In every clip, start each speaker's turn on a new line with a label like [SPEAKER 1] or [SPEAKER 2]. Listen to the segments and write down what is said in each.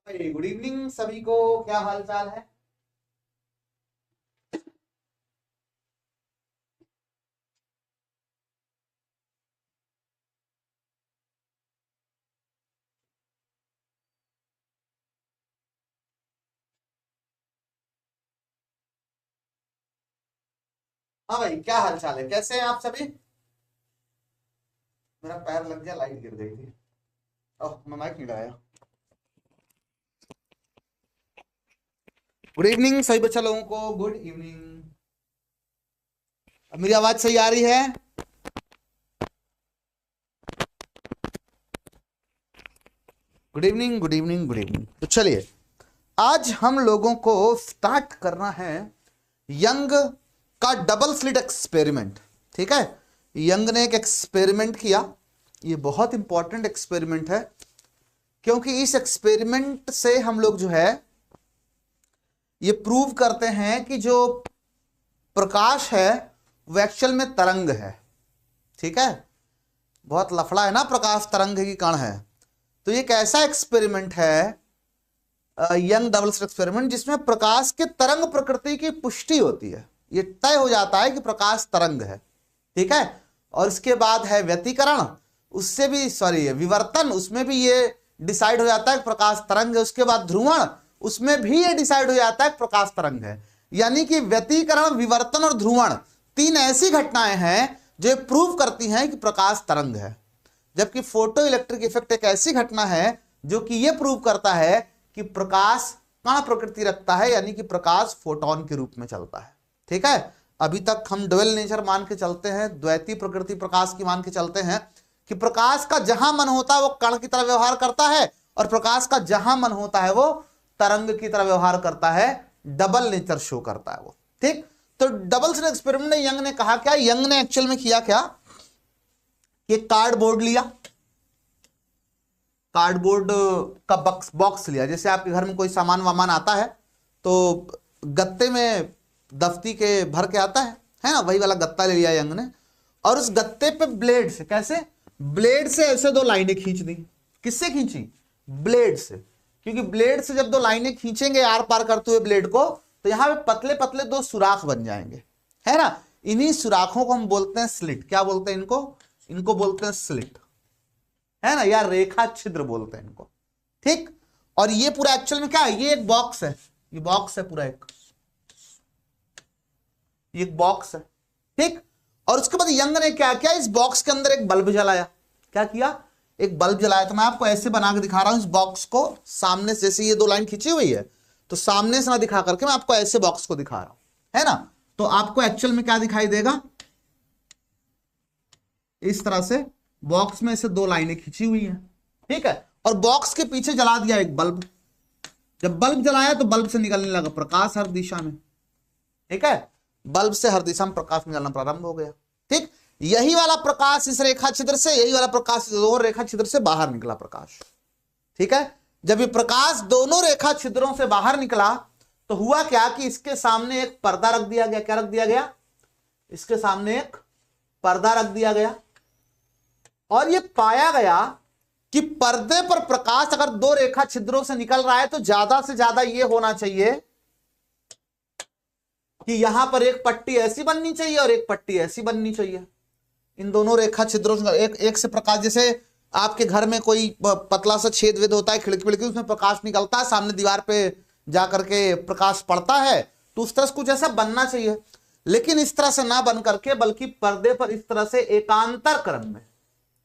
[SPEAKER 1] Good evening सभी को। क्या हाल चाल है? हाँ भाई, क्या हाल चाल है? कैसे हैं आप सभी? मेरा पैर लग गया, लाइट गिर गई थी। ओह, मैं माइक नहीं लगाया। गुड इवनिंग सभी बच्चा लोगों को। Good evening. अब मेरी आवाज सही आ रही है? Good evening, good evening, good evening. तो चलिए, आज हम लोगों को स्टार्ट करना है यंग का डबल स्लिट एक्सपेरिमेंट। ठीक है, यंग ने एक एक्सपेरिमेंट किया। ये बहुत इंपॉर्टेंट एक्सपेरिमेंट है, क्योंकि इस एक्सपेरिमेंट से हम लोग जो है ये प्रूव करते हैं कि जो प्रकाश है वो एक्चुअल में तरंग है। ठीक है, बहुत लफड़ा है ना, प्रकाश तरंग की कण है। तो ये एक ऐसा एक्सपेरिमेंट है, यंग डबल स्लिट एक्सपेरिमेंट, जिसमें प्रकाश के तरंग प्रकृति की पुष्टि होती है। ये तय हो जाता है कि प्रकाश तरंग है। ठीक है, और इसके बाद है व्यतिकरण, उससे भी विवर्तन, उसमें भी ये डिसाइड हो जाता है कि प्रकाश तरंग है। उसके बाद ध्रुवण, उसमें भी ये डिसाइड हो जाता है कि प्रकाश तरंग है। यानी कि व्यतिकरण, विवर्तन और ध्रुवण तीन ऐसी घटनाएं हैं जो प्रूव करती हैं कि प्रकाश तरंग है। जबकि फोटो इलेक्ट्रिक इफेक्ट एक ऐसी घटना है जो कि यह प्रूव करता है कि प्रकाश कण प्रकृति रखता है, यानी कि प्रकाश फोटोन के रूप में चलता है। ठीक है, अभी तक हम डुअल नेचर मान के चलते हैं, द्वैती प्रकृति प्रकाश की मान के चलते हैं कि प्रकाश का जहां मन होता है वो कण की तरह व्यवहार करता है, और प्रकाश का जहां मन होता है वो तरंग की तरह व्यवहार करता है, डबल नेचर शो करता है वो। ठीक, तो डबल स्लिट एक्सपेरिमेंट में यंग ने कहा क्या? यंग ने एक्चुअल में किया क्या? ये कार्डबोर्ड लिया, कार्डबोर्ड का बॉक्स लिया। जैसे आपके घर में कोई सामान वामान आता है तो गत्ते में दफ्ती के भर के आता है ना, वही वाला गत्ता ले लिया यंग ने, और उस गत्ते पे ब्लेड से, कैसे? ब्लेड से ऐसे दो लाइनें खींच दी। किससे खींची? ब्लेड से। क्योंकि ब्लेड से जब दो लाइनें खींचेंगे आर पार करते हुए ब्लेड को, तो यहां पे पतले पतले दो सुराख बन जाएंगे, है ना। इन्हीं सुराखों को हम बोलते हैं स्लिट। क्या बोलते हैं इनको? इनको बोलते हैं स्लिट, है ना, या रेखा छिद्र बोलते हैं इनको। ठीक, और ये पूरा एक्चुअल में क्या है? ये एक बॉक्स है, ये बॉक्स है पूरा, ये एक बॉक्स है। ठीक, और उसके बाद यंग ने क्या किया? इस बॉक्स के अंदर एक बल्ब जलाया। क्या किया? एक बल्ब जलाया। तो मैं आपको ऐसे बना के दिखा रहा हूं इस बॉक्स को सामने से। जैसे ये दो लाइन खींची हुई है, तो सामने से ना दिखा करके मैं आपको ऐसे बॉक्स को दिखा रहा हूं, है ना। तो आपको एक्चुअल में क्या दिखाई देगा? इस तरह से बॉक्स में से दो लाइनें खींची हुई हैं। ठीक है, और बॉक्स के पीछे जला दिया एक बल्ब। जब बल्ब जलाया तो बल्ब से निकलने लगा प्रकाश हर दिशा में। ठीक है, बल्ब से हर दिशा में प्रकाश निकलना प्रारंभ हो गया। ठीक, यही वाला प्रकाश इस रेखा छिद्र से, यही वाला प्रकाश इस और रेखा छिद्र से बाहर निकला प्रकाश। ठीक है, जब ये प्रकाश दोनों रेखा छिद्रों से बाहर निकला तो हुआ क्या कि इसके सामने एक पर्दा रख दिया गया। क्या रख दिया गया? इसके सामने एक पर्दा रख दिया गया, और यह पाया गया कि पर्दे पर प्रकाश अगर दो रेखा छिद्रों से निकल रहा है तो ज्यादा से ज्यादा यह होना चाहिए कि यहां पर एक पट्टी ऐसी बननी चाहिए और एक पट्टी ऐसी बननी चाहिए। इन दोनों रेखा छिद्रों से एक से प्रकाश, जैसे आपके घर में कोई पतला सा छेद वेद होता है, खिड़की विड़की, उसमें प्रकाश निकलता है, सामने दीवार पे जाकर के प्रकाश पड़ता है, तो उस तरह से कुछ ऐसा बनना चाहिए। लेकिन इस तरह से ना बन करके, बल्कि पर्दे पर इस तरह से एकांतर क्रम में,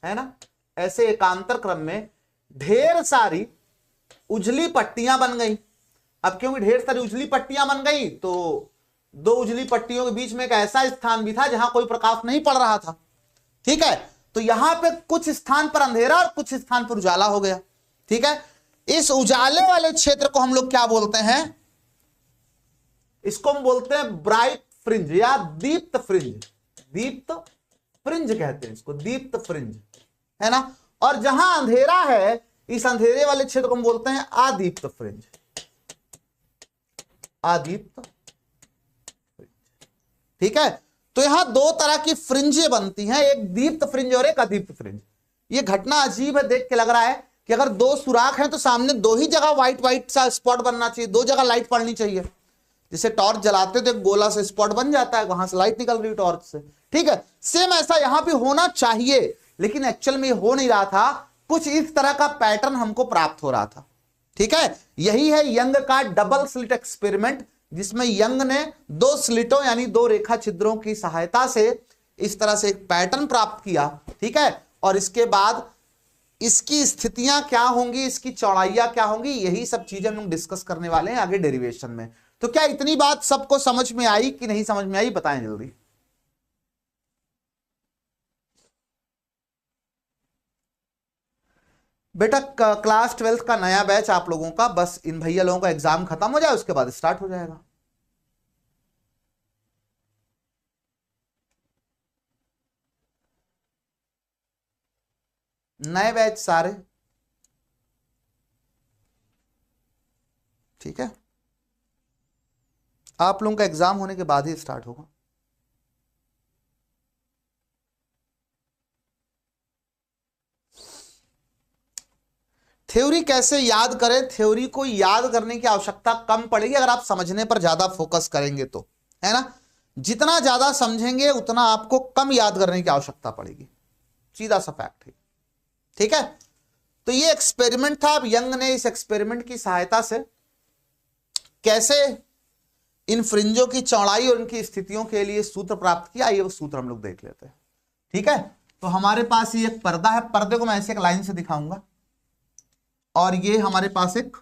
[SPEAKER 1] है ना, ऐसे एकांतर क्रम में ढेर सारी उजली पट्टियां बन गई। अब क्योंकि ढेर सारी उजली पट्टियां बन गई तो दो उजली पट्टियों के बीच में एक ऐसा स्थान भी था जहां कोई प्रकाश नहीं पड़ रहा था। ठीक है, तो यहां पे कुछ स्थान पर अंधेरा और कुछ स्थान पर उजाला हो गया। ठीक है, इस उजाले वाले क्षेत्र को हम लोग क्या बोलते हैं? इसको हम बोलते हैं ब्राइट फ्रिंज या दीप्त फ्रिंज। दीप्त फ्रिंज कहते हैं इसको, दीप्त फ्रिंज, है ना। और जहां अंधेरा है, इस अंधेरे वाले क्षेत्र को हम बोलते हैं आदीप्त फ्रिंज। आदीप्त फ्रिंज। ठीक है, तो यहां दो तरह की फ्रिंजें बनती हैं, एक दीप्त फ्रिंज और एक अदीप्त फ्रिंज। ये घटना अजीब है, देख के लग रहा है कि अगर दो सुराख हैं तो सामने दो ही जगह व्हाइट व्हाइट सा स्पॉट बनना चाहिए, दो जगह लाइट पड़नी चाहिए। जैसे टॉर्च जलाते तो एक गोला से स्पॉट बन जाता है, वहां से लाइट निकल रही टॉर्च से, ठीक है। सेम ऐसा यहां पे होना चाहिए, लेकिन एक्चुअल में हो नहीं रहा था, कुछ इस तरह का पैटर्न हमको प्राप्त हो रहा था, ठीक है। यही है यंग का डबल स्लिट एक्सपेरिमेंट, जिसमें यंग ने दो स्लिटों यानी दो रेखा छिद्रों की सहायता से इस तरह से एक पैटर्न प्राप्त किया, ठीक है। और इसके बाद इसकी स्थितियां क्या होंगी, इसकी चौड़ाइयां क्या होंगी, यही सब चीजें हम लोग डिस्कस करने वाले हैं आगे डेरिवेशन में। तो क्या इतनी बात सबको समझ में आई कि नहीं समझ में आई, बताएं जल्दी। बेटा क्लास 12th का नया बैच आप लोगों का, बस इन भैया लोगों का एग्जाम खत्म हो जाए उसके बाद स्टार्ट हो जाएगा। नए बैच सारे, ठीक है। आप लोगों का एग्जाम होने के बाद ही स्टार्ट होगा। थ्योरी कैसे याद करें, थ्योरी को याद करने की आवश्यकता कम पड़ेगी अगर आप समझने पर ज्यादा फोकस करेंगे तो, है ना। जितना ज्यादा समझेंगे उतना आपको कम याद करने की आवश्यकता पड़ेगी, सीधा सा फैक्ट है, ठीक है। तो ये एक्सपेरिमेंट था। अब यंग ने इस एक्सपेरिमेंट की सहायता से कैसे इन फ्रिंजों की चौड़ाई और इनकी स्थितियों के लिए सूत्र प्राप्त किया, ये वो सूत्र हम लोग देख लेते हैं, ठीक है। तो हमारे पास ये एक पर्दा है, पर्दे को मैं ऐसे एक लाइन से दिखाऊंगा, और ये हमारे पास एक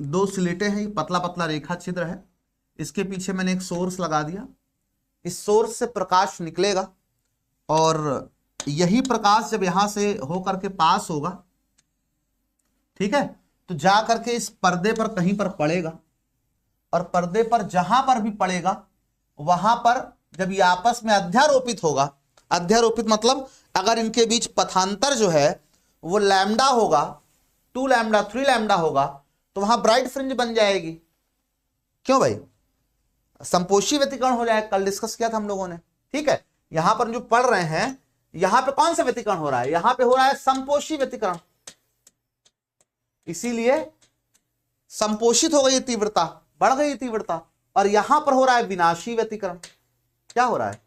[SPEAKER 1] दो स्लेटें हैं, पतला पतला रेखा छिद्र है, इसके पीछे मैंने एक सोर्स लगा दिया, इस सोर्स से प्रकाश निकलेगा और यही प्रकाश जब यहां से होकर के पास होगा, ठीक है, तो जा करके इस पर्दे पर कहीं पर पड़ेगा, और पर्दे पर जहां पर भी पड़ेगा वहां पर जब ये आपस में अध्यारोपित होगा, अध्यारोपित मतलब अगर इनके बीच पथांतर जो है वो लैम्डा होगा, 2 लैम्डा 3 लैम्डा होगा, तो वहां ब्राइट फ्रिंज बन जाएगी। क्यों भाई, संपोषी व्यतिकरण हो जाएगा, कल डिस्कस किया था हम लोगों ने, ठीक है। यहां पर जो पढ़ रहे हैं, यहां पे कौन सा व्यतिकरण हो रहा है, यहां पे हो रहा है संपोषी व्यतिकरण, इसीलिए संपोषित हो गई तीव्रता, बढ़ गई तीव्रता, और यहां पर हो रहा है विनाशी व्यतिकरण। क्या हो रहा है,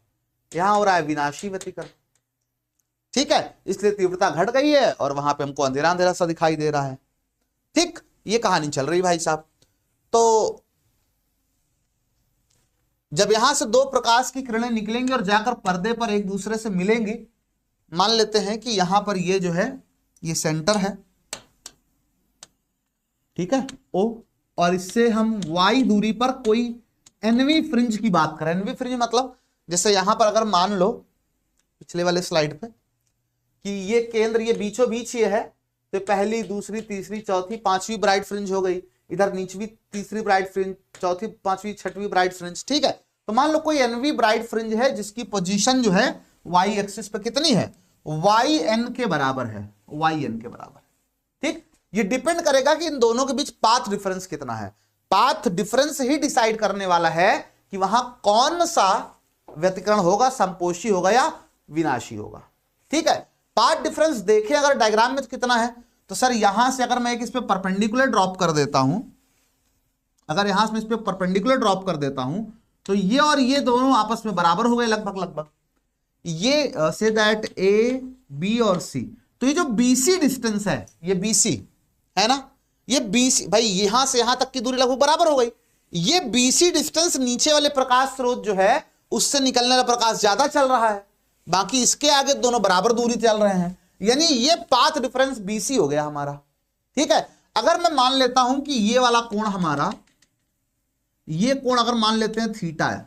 [SPEAKER 1] यहां हो रहा है विनाशी व्यतिकरण, ठीक है। इसलिए तीव्रता घट गई है और वहां पे हमको अंधेरा अंधेरा सा दिखाई दे रहा है, ठीक। ये कहानी चल रही भाई साहब। तो जब यहां से दो प्रकाश की किरणें निकलेंगी और जाकर पर्दे पर एक दूसरे से मिलेंगी, मान लेते हैं कि यहां पर ये जो है ये सेंटर है, ठीक है, ओ, और इससे हम y दूरी पर कोई एनवी फ्रिंज की बात करें। एनवी फ्रिंज मतलब जैसे यहां पर अगर मान लो पिछले वाले स्लाइड पे कि ये केंद्र ये बीचों बीच ये है, तो पहली दूसरी तीसरी चौथी पांचवी ब्राइट फ्रिंज हो गई, इधर नीचवी तीसरी ब्राइट फ्रिंज, चौथी पांचवी छठवीं ब्राइट फ्रिंज, ठीक है। तो मान लो कोई एनवी ब्राइट फ्रिंज है जिसकी पोजीशन जो है वाई एक्सिस पे कितनी है, वाई एन के बराबर है, वाई एन के बराबर, ठीक। ये डिपेंड करेगा कि इन दोनों के बीच पाथ डिफरेंस कितना है, पाथ डिफरेंस ही डिसाइड करने वाला है कि वहां कौन सा व्यतिकरण होगा, संपोषी होगा या विनाशी होगा, ठीक है। पाथ डिफरेंस देखें अगर डायग्राम में तो कितना है, तो सर यहां से अगर मैं एक इस पे परपेंडिकुलर ड्रॉप कर देता हूं, अगर यहां से मैं इस पे परपेंडिकुलर ड्रॉप कर देता हूं, तो ये और ये दोनों आपस में बराबर हो गए लगभग लगभग। ये से दैट ए बी और सी, तो ये जो बीसी डिस्टेंस है, ये बीसी है ना, ये बीसी भाई यहां से यहां तक की दूरी लगभग बराबर हो गई। ये बीसी डिस्टेंस नीचे वाले प्रकाश स्रोत जो है उससे निकलने वाला प्रकाश ज्यादा चल रहा है, बाकी इसके आगे दोनों बराबर दूरी चल रहे हैं, यानी ये पाथ डिफरेंस बीसी हो गया हमारा, ठीक है। अगर मैं मान लेता हूं कि ये वाला कोण हमारा, ये कोण अगर मान लेते हैं थीटा है,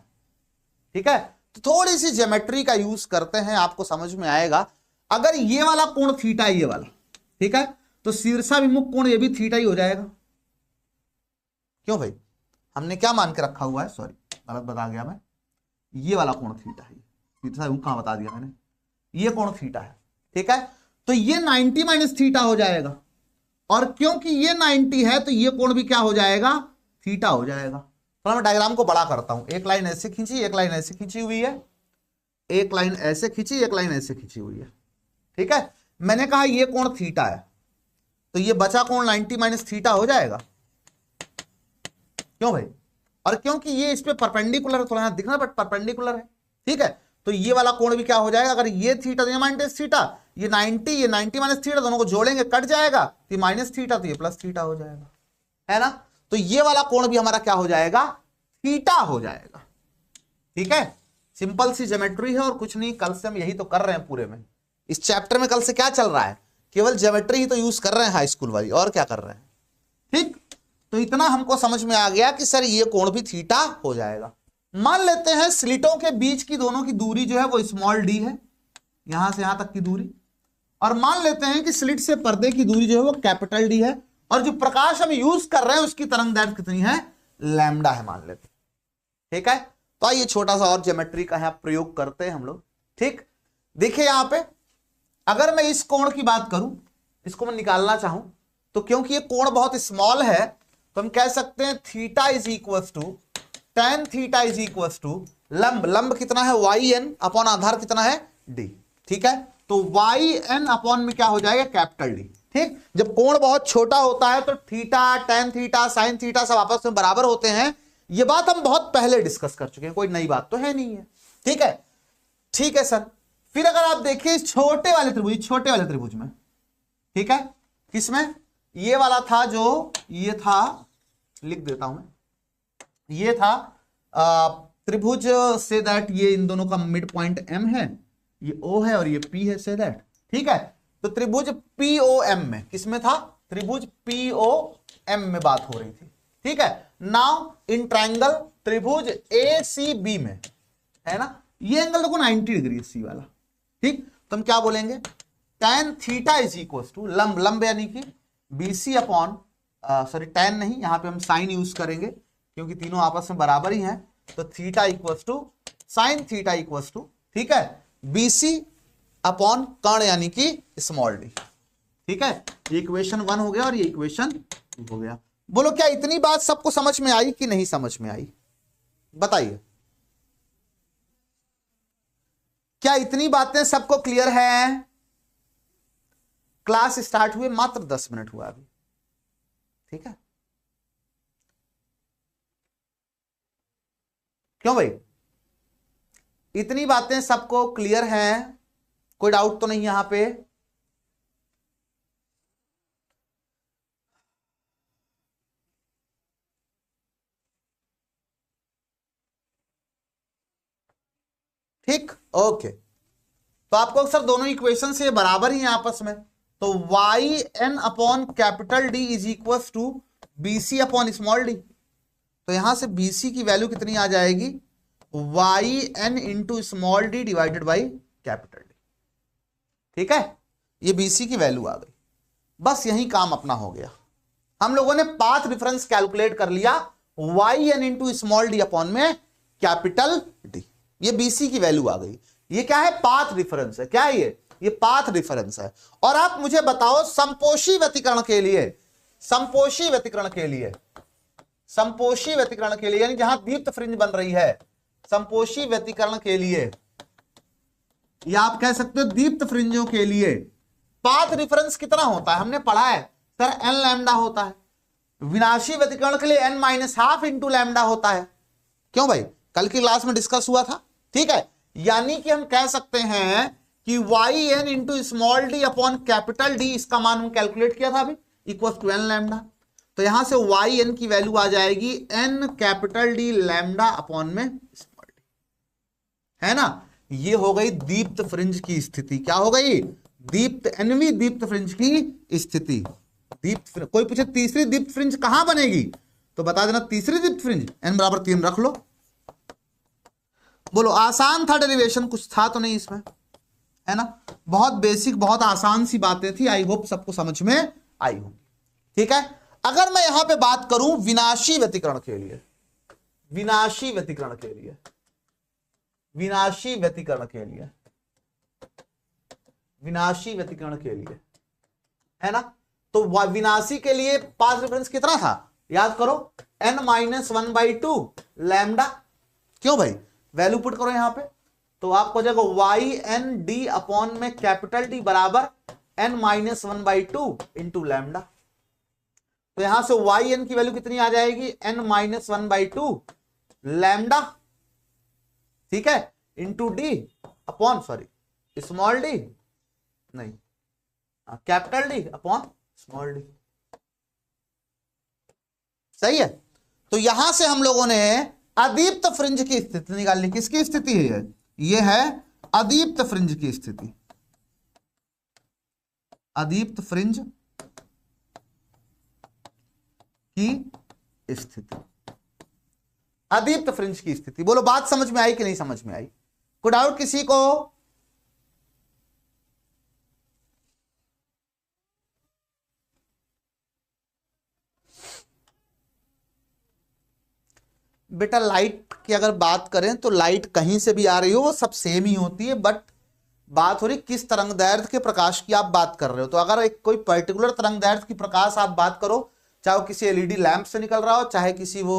[SPEAKER 1] ठीक है, तो थोड़ी सी ज्योमेट्री का यूज करते हैं, आपको समझ में आएगा। अगर ये वाला कोण थीटा है, ये वाला, ठीक है, तो शीर्षाभिमुख कोण ये भी थीटा ही हो जाएगा। क्यों भाई, हमने क्या मान के रखा हुआ है, सॉरी गलत बता गया मैं, ये वाला कोण थीटा है, शीर्षाभिमुख कहां बता दिया मैंने, ये कोण थीटा है, ठीक है। तो ये 90 माइनस थीटा हो जाएगा, और क्योंकि ये 90 है तो ये कोण भी क्या हो जाएगा, थीटा हो जाएगा। तो मैं डायग्राम को बड़ा करता हूं, एक लाइन ऐसे खींची, एक लाइन ऐसे खींची हुई है, एक लाइन ऐसे खींची, एक लाइन ऐसे खींची हुई है, ठीक है, मैंने कहा ये कोण थीटा है, तो ये बचा कोण 90 माइनस थीटा हो जाएगा। क्यों भाई? और क्योंकि ये इस पे परपेंडिकुलर है, थोड़ा यहां दिखना बट परपेंडिकुलर है, ठीक है, तो ये वाला कोण भी क्या हो जाएगा, अगर ये थीटा तो ये माइनस थीटा, ये 90 माइनस थीटा, दोनों को जोड़ेंगे कट जाएगा, तो ये माइनस थीटा तो ये प्लस थीटा हो जाएगा, है ना। तो ये वाला कोण भी हमारा क्या हो जाएगा, थीटा हो जाएगा। ठीक है, सिंपल सी ज्योमेट्री है और कुछ नहीं, कल से हम यही तो कर रहे हैं पूरे में। इस चैप्टर में कल से क्या चल रहा है, केवल ज्योमेट्री ही तो यूज कर रहे हैं हाई स्कूल वाली, और क्या कर रहे हैं। ठीक, तो इतना हमको समझ में आ गया कि सर ये कोण भी थीटा हो जाएगा। मान लेते हैं स्लिटों के बीच की दोनों की दूरी जो है वो स्मॉल डी है, यहां से यहां तक की दूरी, और मान लेते हैं कि स्लिट से पर्दे की दूरी जो है वो कैपिटल डी है, और जो प्रकाश हम यूज कर रहे हैं उसकी तरंग दैर्घ्य कितनी है, लैम्डा है मान लेते हैं। ठीक है, तो आइए छोटा सा और ज्योमेट्री का यहां प्रयोग करते हैं हम लोग। ठीक, देखिए यहां पे अगर मैं इस कोण की बात करूं, इसको मैं निकालना चाहूं, तो क्योंकि ये कोण बहुत स्मॉल है तो हम कह सकते हैं theta is equal to tan theta is equal to लंब, लंब कितना है वाई एन अपॉन आधार कितना है डी। ठीक है, तो वाई एन अपॉन में क्या हो जाएगा कैपिटल डी। ठीक, जब कोण बहुत छोटा होता है तो theta, tan theta, sine theta सब आपस में बराबर होते हैं, ये बात हम बहुत पहले डिस्कस कर चुके हैं, कोई नई बात तो है नहीं है। ठीक है, ठीक है सर, फिर अगर आप देखिए छोटे वाले त्रिभुज में, ठीक है, किसमें, ये वाला था जो ये था, लिख देता हूं मैं, ये था त्रिभुज से दैट ये इन दोनों का मिड पॉइंट M है, ये O है और ये P है से दैट। ठीक है, तो त्रिभुज POM में, किसमें था, त्रिभुज POM में बात हो रही थी। ठीक है, नाउ इन ट्रायंगल त्रिभुज ACB में, है ना, ये एंगल देखो 90 डिग्री है सी वाला। ठीक, तो हम क्या बोलेंगे, tan theta is equal to लंब, लंब यानी कि BC अपॉन सॉरी tan नहीं, यहां पे हम साइन यूज करेंगे क्योंकि तीनों आपस में बराबर ही हैं, तो theta equal to sine theta equal to, ठीक है, BC अपॉन कर्ण यानी कि स्मॉल डी। ठीक है, ये इक्वेशन 1 हो गया और ये इक्वेशन 2 हो गया। बोलो क्या इतनी बात सबको समझ में आई कि नहीं समझ में आई, बताइए, क्या इतनी बातें सबको क्लियर है? क्लास स्टार्ट हुए मात्र 10 मिनट हुआ अभी। ठीक है, क्यों भाई, इतनी बातें सबको क्लियर हैं, कोई डाउट तो नहीं यहां पे? ठीक, ओके, तो आपको अक्सर दोनों इक्वेशन से बराबर ही हैं आपस में, तो Y N upon capital D is equal to BC upon small d, तो यहां से BC की वैल्यू कितनी आ जाएगी, Y N into small d divided by capital D. ठीक है, ये BC की वैल्यू आ गई, बस यही काम अपना हो गया। हम लोगों ने पाथ डिफरेंस कैलकुलेट कर लिया, Y N into small d upon में कैपिटल डी, ये BC की वैल्यू आ गई। ये क्या है, पाथ डिफरेंस है, क्या है ये पाथ डिफरेंस है। और आप मुझे बताओ समपोषी व्यतिकरण के लिए, समपोषी व्यतिकरण के लिए, समपोषी व्यतिकरण के लिए यानी जहां दीप्त फ्रिंज बन रही है, समपोषी व्यतिकरण के लिए, या आप कह सकते हो दीप्त फ्रिंजों के लिए पाथ डिफरेंस कितना होता है, हमने पढ़ा है सर n लैम्डा होता है, विनाशी व्यतिकरण के लिए n minus half into lambda होता है। क्यों भाई, कल की क्लास में डिस्कस हुआ था। ठीक है, यानी कि हम कह सकते हैं कि Y N into small d upon capital D, इसका मान हम कैलकुलेट किया था अभी, इक्वल टू n लैम्डा, तो यहां से वाई एन की वैल्यू आ जाएगी n capital D lambda upon में स्मॉल डी, है ना। ये हो गई दीप्त फ्रिंज की स्थिति, क्या हो गई, दीप्त एनवी दीप्त फ्रिंज की स्थिति। दीप्त, कोई पूछे तीसरी दीप्त फ्रिंज कहां बनेगी, तो बता देना तीसरी दीप्त फ्रिंज n बराबर 3 रख लो। बोलो आसान था, डेरिवेशन कुछ था तो नहीं इसमें, है ना, बहुत बेसिक बहुत आसान सी बातें थी, आई होप सबको समझ में आई होंगी। ठीक है, अगर मैं यहां पे बात करूं विनाशी व्यतिकरण के लिए, विनाशी व्यतिकरण के लिए, विनाशी व्यतिकरण के लिए, विनाशी व्यतिकरण के लिए, है ना, तो विनाशी के लिए पाथ डिफरेंस कितना था, याद करो n-1/2 लैम्डा। क्यों भाई, वैल्यू पुट करो यहां पे, तो आपको हो जाएगा वाई एन डी अपॉन में कैपिटल डी बराबर n-1/2 इंटू लैम्डा। तो यहां से वाई एन की वैल्यू कितनी आ जाएगी, n-1/2 लैम्डा, ठीक है, into D upon sorry small D, नहीं capital D upon small D. सही है। तो यहां से हम लोगों ने अदीप्त फ्रिंज की स्थिति निकालनी। किसकी स्थिति है ये है अदीप्त फ्रिंज की स्थिति, अदीप्त फ्रिंज की स्थिति, अदीप्त फ्रिंज की स्थिति। बोलो बात समझ में आई कि नहीं समझ में आई? कोई डाउट किसी को? बेटा लाइट की अगर बात करें तो लाइट कहीं से भी आ रही हो वो सब सेम ही होती है, बट बात हो रही किस तरंगदैर्घ्य के प्रकाश की आप बात कर रहे हो। तो अगर एक कोई पर्टिकुलर तरंगदैर्घ्य की प्रकाश आप बात करो, चाहे वो किसी एलईडी लैंप से निकल रहा हो, चाहे किसी वो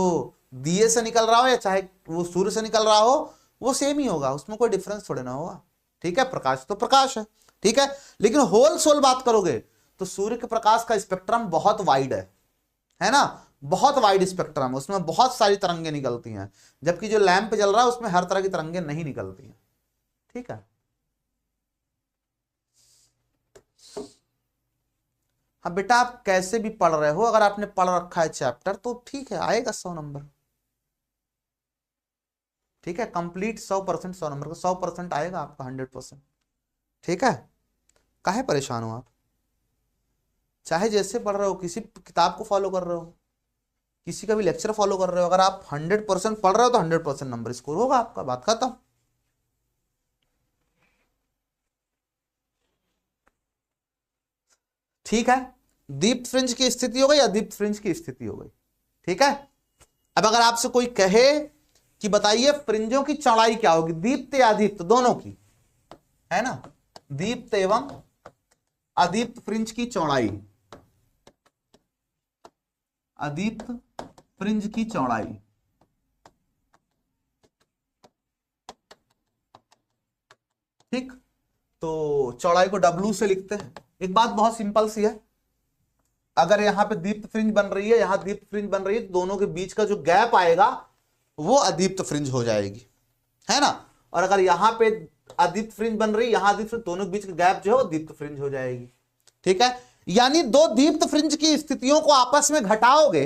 [SPEAKER 1] दिए से निकल रहा हो, या चाहे वो सूर्य से निकल रहा हो, वो सेम ही होगा, उसमें कोई डिफरेंस थोड़े ना होगा। ठीक है, प्रकाश तो प्रकाश है, ठीक है। लेकिन होल सोल बात करोगे तो सूर्य के प्रकाश का स्पेक्ट्रम बहुत वाइड है ना, बहुत वाइड स्पेक्ट्रम है, उसमें बहुत सारी तरंगे निकलती हैं, जबकि जो लैंप जल रहा है उसमें हर तरह की तरंगे नहीं निकलती हैं। ठीक है, हाँ बेटा आप कैसे भी पढ़ रहे हो, अगर आपने पढ़ रखा है चैप्टर तो ठीक है, आएगा 100 नंबर। ठीक है, कंप्लीट 100%, 100 नंबर का 100% आएगा आपका, 100%। ठीक है, काहे परेशान हो आप? चाहे जैसे पढ़ रहे हो, किसी किताब को फॉलो कर रहे हो, किसी का भी लेक्चर फॉलो कर रहे हो, अगर आप 100% पढ़ रहे हो तो 100% नंबर स्कोर होगा आपका, बात खत्म। ठीक है, दीप्त फ्रिंज की स्थिति हो गई, अदीप्त फ्रिंज की स्थिति हो गई। ठीक है, अब अगर आपसे कोई कहे कि बताइए फ्रिंजों की चौड़ाई क्या होगी, दीप्त या अदीप्त दोनों की, है ना, दीप्त एवं अदीप्त फ्रिंज की चौड़ाई, अदीप्त फ्रिंज की चौड़ाई, ठीक, तो चौड़ाई को W से लिखते हैं। एक बात बहुत सिंपल सी है, अगर यहां पे दीप्त फ्रिंज बन रही है, यहां दीप्त फ्रिंज बन रही है, तो दोनों के बीच का जो गैप आएगा वो अदीप्त फ्रिंज हो जाएगी, है ना। और अगर यहां पे अदीप्त फ्रिंज बन रही है, यहां अदीप्त फ्रिंज, दोनों के बीच का गैप जो है वो दीप्त फ्रिंज हो जाएगी। ठीक है, यानी दो दीप्त फ्रिंज की स्थितियों को आपस में घटाओगे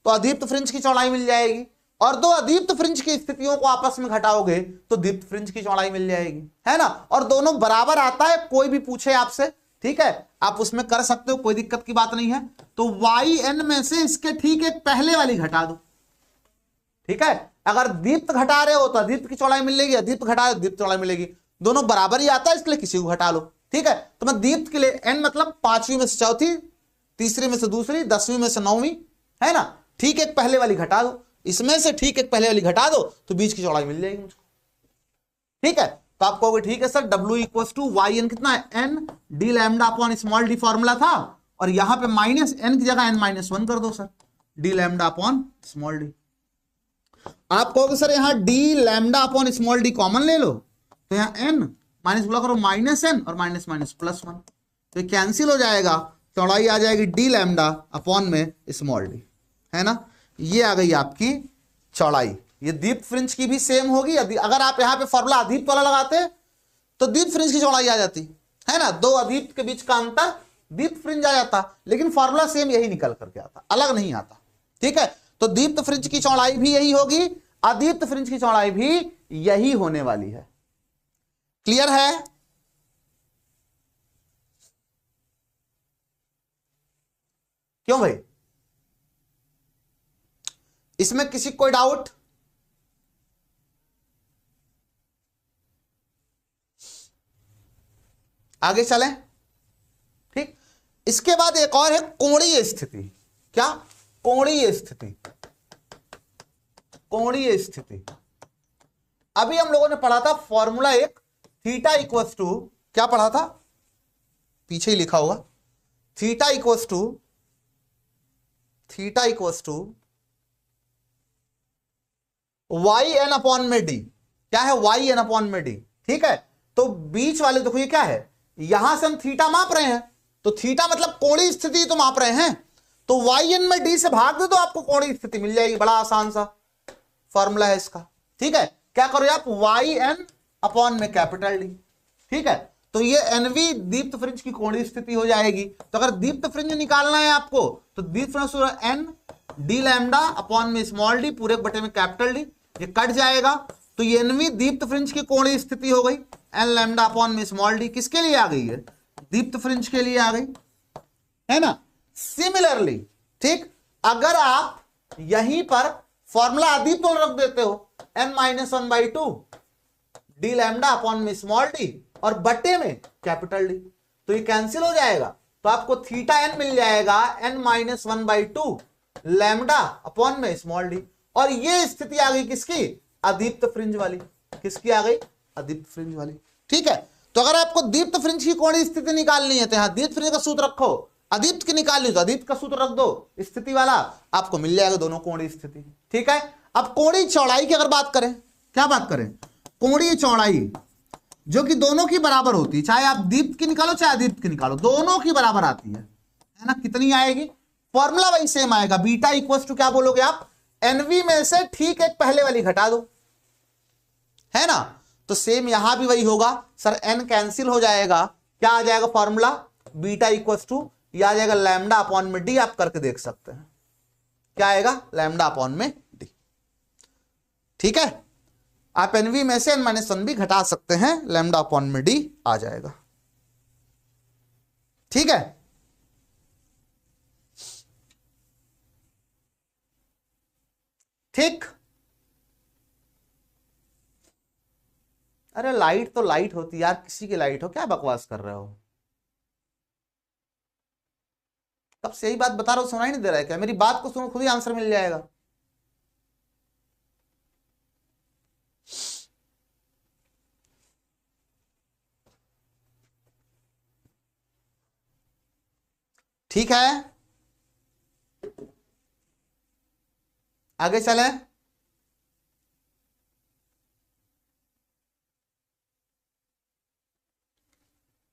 [SPEAKER 1] तो अदीप्त फ्रिंज की चौड़ाई मिल जाएगी, और दो अदीप्त फ्रिंज की स्थितियों को आपस में घटाओगे तो दीप्त फ्रिंज की चौड़ाई मिल जाएगी, है ना। और दोनों बराबर आता है, कोई भी पूछे आपसे, ठीक है, आप उसमें कर सकते हो, कोई दिक्कत की बात नहीं है। तो वाई एन में से इसके ठीक एक पहले वाली घटा दो। ठीक है, अगर दीप्त घटा रहे हो तो अदीप्त की चौड़ाई मिलेगी, अदीप्त घटा रहे हो दीप्त चौड़ाई मिलेगी, दोनों बराबर ही आता है, इसलिए किसी को घटा लो। ठीक है, तो मैं दीप्त के लिए एन मतलब 5वीं में से चौथी, तीसरी में से दूसरी, 10वीं में से 9वीं, है ना, ठीक एक पहले वाली घटा दो, इसमें से ठीक एक पहले वाली घटा दो तो बीच की चौड़ाई मिल जाएगी मुझको। ठीक है, तो आप कहोगे ठीक है sir, W equal to Y N कितना है, N D lambda upon small d formula था, और यहां पे माइनस एन की जगह n-1 कर दो sir, D lambda upon small D. आप कहोगे सर यहां D lambda upon small D common ले लो, तो यहां n माइनस बोला करो माइनस एन और माइनस माइनस प्लस 1, तो कैंसिल हो जाएगा, चौड़ाई आ जाएगी डी लैम्डा अपॉन में स्मॉल डी, है ना। ये आ गई आपकी चौड़ाई। ये दीप्त फ्रिंज की भी सेम होगी, अगर आप यहां पे फॉर्मूला अदीप्त वाला लगाते तो दीप्त फ्रिंज की चौड़ाई आ जाती, है ना, दो अदीप्त के बीच का अंतर दीप्त फ्रिंज आ जाता, लेकिन फॉर्मूला सेम यही निकल करके आता, अलग नहीं आता। ठीक है, तो दीप्त फ्रिंज की चौड़ाई भी यही होगी, अदीप्त फ्रिंज की चौड़ाई भी यही होने वाली है। क्लियर है? क्यों भाई, इसमें किसी कोई डाउट? आगे चलें। ठीक, इसके बाद एक और है कोणीय स्थिति। क्या? कोणीय स्थिति। कोणीय स्थिति अभी हम लोगों ने पढ़ा था फॉर्मूला एक, थीटा इक्वल्स टू, क्या पढ़ा था, पीछे ही लिखा हुआ, theta equals to Y N upon में डी। क्या है वाई एन अपॉन में डी? ठीक है, तो बीच वाले देखो ये क्या है, यहां से हम थीटा माप रहे हैं, तो थीटा मतलब कोणीय स्थिति तो माप रहे हैं, तो वाई एन में डी से भाग दो तो आपको कोणीय स्थिति मिल जाएगी। बड़ा आसान सा फॉर्मूला है इसका। ठीक है, क्या करो आप, वाई एन अपॉन में कैपिटल डी। ठीक है, तो ये एनवी दीप्त फ्रिंज की कोणीय स्थिति हो जाएगी। तो अगर दीप्त फ्रिंज निकालना है आपको तो दीप्त fringe N D lambda upon में स्मॉल डी पूरे बटे में कैपिटल डी, ये कट जाएगा, तो ये एनवी दीप्त फ्रिंज की कोणीय स्थिति हो गई, एन लैम्डा अपॉन में स्मॉल डी किसके लिए आ गई है, दीप्त फ्रिंज के लिए आ गई, है ना। सिमिलरली ठीक, अगर आप यहीं पर फॉर्मूला अदीप्त रख देते हो, n minus 1/2 D lambda upon में स्मॉल डी और बटे में कैपिटल डी, तो ये कैंसिल हो जाएगा, तो आपको थीटा एन मिल जाएगा n माइनस 1/2 लैम्डा अपॉन में स्मॉल डी, और ये स्थिति आ गई किसकी, अदीप्त फ्रिंज वाली। किसकी आ गई, अदीप्त फ्रिंज वाली। ठीक है, तो अगर आपको दीप्त फ्रिंज की कोणीय स्थिति निकालनी है तो यहां दीप्त फ्रिंज का सूत्र रखो, अदीप्त की निकालनी तो अदीप्त का सूत्र रख दो, स्थिति वाला आपको मिल जाएगा दोनों कोणीय स्थिति। ठीक है, अब कोणीय चौड़ाई की अगर बात करें, क्या बात करें, कोणीय चौड़ाई जो कि दोनों की बराबर होती है, चाहे आप दीप्त की निकालो चाहे अदीप्त की निकालो, दोनों की बराबर आती है ना। कितनी आएगी, फॉर्मूला वही सेम आएगा, बीटा इक्वल टू क्या बोलोगे आप, एनवी में से ठीक एक पहले वाली घटा दो, है ना। तो सेम यहां भी वही होगा, सर एन कैंसिल हो जाएगा, क्या आ जाएगा फॉर्मूला, बीटा इक्वल टू ये आ जाएगा लैम्डा अपॉन में डी। आप करके देख सकते हैं क्या आएगा, लैम्डा अपॉन में डी। ठीक है, आप एनवी में से एन माइनस 1 भी घटा सकते हैं, लैम्डा अपॉन में डी आ जाएगा। ठीक है, ठीक, अरे लाइट तो लाइट होती यार, किसी की लाइट हो, क्या बकवास कर रहे हो, कब से यही बात बता रहा हूं, सुनाई नहीं दे रहा है क्या, मेरी बात को सुनो खुद ही आंसर मिल जाएगा। ठीक है, आगे चले,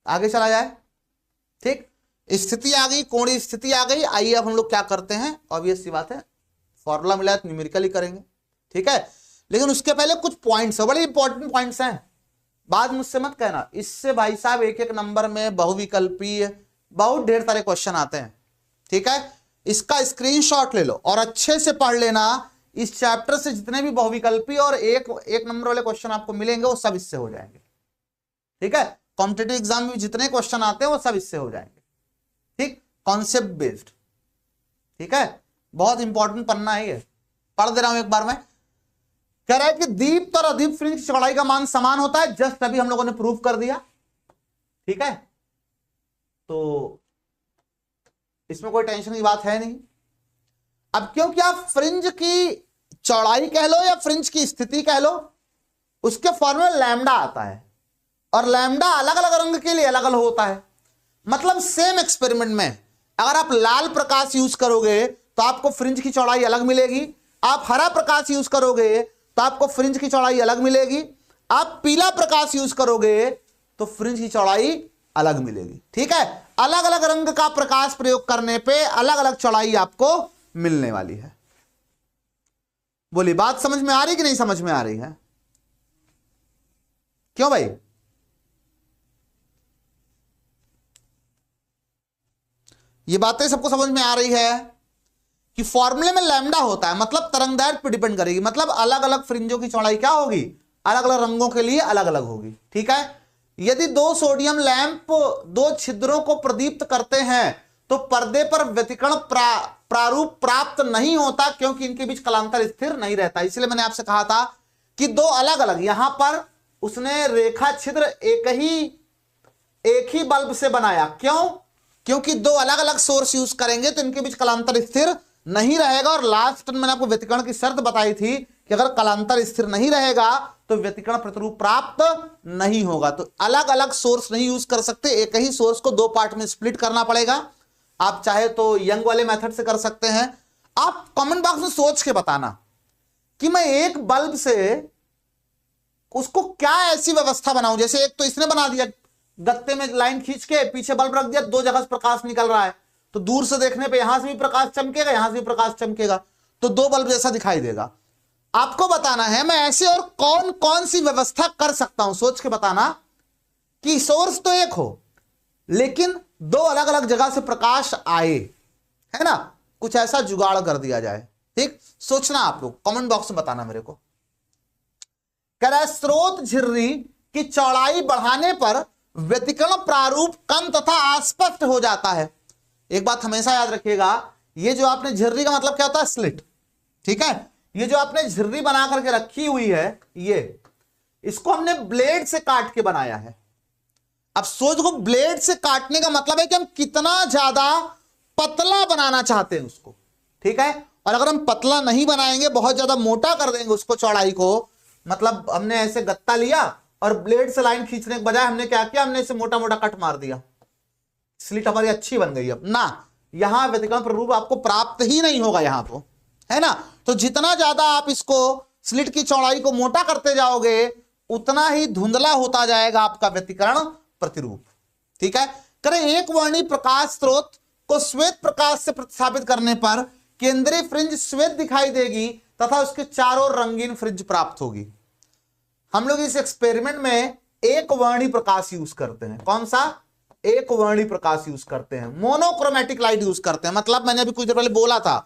[SPEAKER 1] आगे चला जाए। ठीक, स्थिति आ गई, कोणीय स्थिति आ गई। आइए अब हम लोग क्या करते हैं, ऑब्वियस सी बात है, फॉर्मूला मिला तो न्यूमेरिकली करेंगे। ठीक है, लेकिन उसके पहले कुछ पॉइंट्स है, बड़े इंपॉर्टेंट पॉइंट्स हैं, बात मुझसे मत कहना, इससे भाई साहब एक एक नंबर में बहुविकल्पीय बहुत ढेर सारे क्वेश्चन आते हैं। ठीक है, इसका स्क्रीनशॉट ले लो और अच्छे से पढ़ लेना, इस चैप्टर से जितने भी बहुविकल्पी और एक एक नंबर वाले क्वेश्चन आपको मिलेंगे वो सब इससे हो जाएंगे। ठीक है, कॉम्पिटिटिव एग्जाम में जितने क्वेश्चन आते हैं वो सब इससे हो जाएंगे। ठीक, कॉन्सेप्ट बेस्ड। ठीक है, बहुत इंपॉर्टेंट पढ़ना है ये, पढ़ दे रहा हूं एक बार में। कह रहा है कि दीप्त और अदीप्त फ्रिंज की चौड़ाई का मान समान होता है, जस्ट अभी हम लोगों ने प्रूव कर दिया। ठीक है, तो इसमें कोई टेंशन की बात है नहीं। अब क्योंकि आप फ्रिंज की चौड़ाई कह लो या फ्रिंज की स्थिति कह लो, उसके फॉर्मूले लैम्डा आता है, और लैम्डा अलग अलग रंग के लिए अलग अलग होता है। मतलब सेम एक्सपेरिमेंट में अगर आप लाल प्रकाश यूज करोगे तो आपको फ्रिंज की चौड़ाई अलग मिलेगी, आप हरा प्रकाश यूज करोगे तो आपको फ्रिंज की चौड़ाई अलग मिलेगी, आप पीला प्रकाश यूज करोगे तो फ्रिंज की चौड़ाई अलग मिलेगी। ठीक है, अलग अलग रंग का प्रकाश प्रयोग करने पे अलग अलग चौड़ाई आपको मिलने वाली है। बोली बात समझ में आ रही कि नहीं समझ में आ रही है, क्यों भाई, ये बातें सबको समझ में आ रही है कि फॉर्मूले में लैम्डा होता है, मतलब तरंगदैर्घ्य पर डिपेंड करेगी, मतलब अलग अलग फ्रिंजों की चौड़ाई क्या होगी, अलग अलग रंगों के लिए अलग अलग होगी। ठीक है, यदि दो सोडियम लैंप दो छिद्रों को प्रदीप्त करते हैं तो पर्दे पर व्यतिकरण प्रारूप प्राप्त नहीं होता, क्योंकि इनके बीच कलांतर स्थिर नहीं रहता। इसलिए मैंने आपसे कहा था कि दो अलग अलग, यहां पर उसने रेखा छिद्र एक ही बल्ब से बनाया, क्यों, क्योंकि दो अलग अलग सोर्स यूज करेंगे तो इनके बीच कलांतर स्थिर नहीं रहेगा। और लास्ट मैंने आपको व्यतिकरण की शर्त बताई थी कि अगर कलांतर स्थिर नहीं रहेगा तो व्यतिकरण प्रतिरूप प्राप्त नहीं होगा। तो अलग अलग सोर्स नहीं यूज कर सकते, एक ही सोर्स को दो पार्ट में स्प्लिट करना पड़ेगा। आप चाहे तो यंग वाले मेथड से कर सकते हैं। आप कमेंट बॉक्स में सोच के बताना कि मैं एक बल्ब से उसको क्या ऐसी व्यवस्था बनाऊं, जैसे एक तो इसने बना दिया गत्ते में लाइन खींच के पीछे बल्ब रख दिया, दो जगह से प्रकाश निकल रहा है, तो दूर से देखने पे यहां से भी प्रकाश चमकेगा, यहां से भी प्रकाश चमकेगा, तो दो बल्ब जैसा दिखाई देगा। आपको बताना है मैं ऐसे और कौन कौन सी व्यवस्था कर सकता हूं, सोच के बताना कि सोर्स तो एक हो लेकिन दो अलग अलग जगह से प्रकाश आए, है ना, कुछ ऐसा जुगाड़ कर दिया जाए। ठीक, सोचना आप लोग, कमेंट बॉक्स में बताना मेरे को। कह रहा है स्रोत झिर्री की चौड़ाई बढ़ाने पर व्यतिकरण प्रारूप कम तथा अस्पष्ट हो जाता है। एक बात हमेशा याद रखिएगा, ये जो आपने झिर्री का मतलब क्या होता है, स्लिट, ठीक है, ये जो आपने झिर्री बना करके रखी हुई है, ये इसको हमने ब्लेड से काट के बनाया है। अब सोच को ब्लेड से काटने का मतलब है कि हम कितना ज्यादा पतला बनाना चाहते हैं उसको, ठीक है। और अगर हम पतला नहीं बनाएंगे, बहुत ज्यादा मोटा कर देंगे उसको, चौड़ाई को, मतलब हमने ऐसे गत्ता लिया और ब्लेड से लाइन खींचने के बजाय हमने क्या किया, हमने इसे मोटा मोटा कट मार दिया, स्लिट हमारी अच्छी बन गई। अब ना, यहां व्यतिकरण प्ररूप आपको प्राप्त ही नहीं होगा यहां तो, है ना। तो जितना ज्यादा आप इसको स्लिट की चौड़ाई को मोटा करते जाओगे उतना ही धुंधला होता जाएगा आपका व्यतिकरण प्रतिरूप, ठीक है। करें एक वर्णी प्रकाश स्रोत को श्वेत प्रकाश से प्रतिस्थापित करने पर केंद्रीय फ्रिंज श्वेत दिखाई देगी तथा उसके चारों रंगीन फ्रिंज प्राप्त होगी। हम लोग इस एक्सपेरिमेंट में एक वर्णी प्रकाश यूज करते हैं। कौन सा? एक वर्णी प्रकाश यूज करते हैं, मोनोक्रोमेटिक लाइट यूज करते हैं। मतलब मैंने अभी कुछ देर पहले बोला था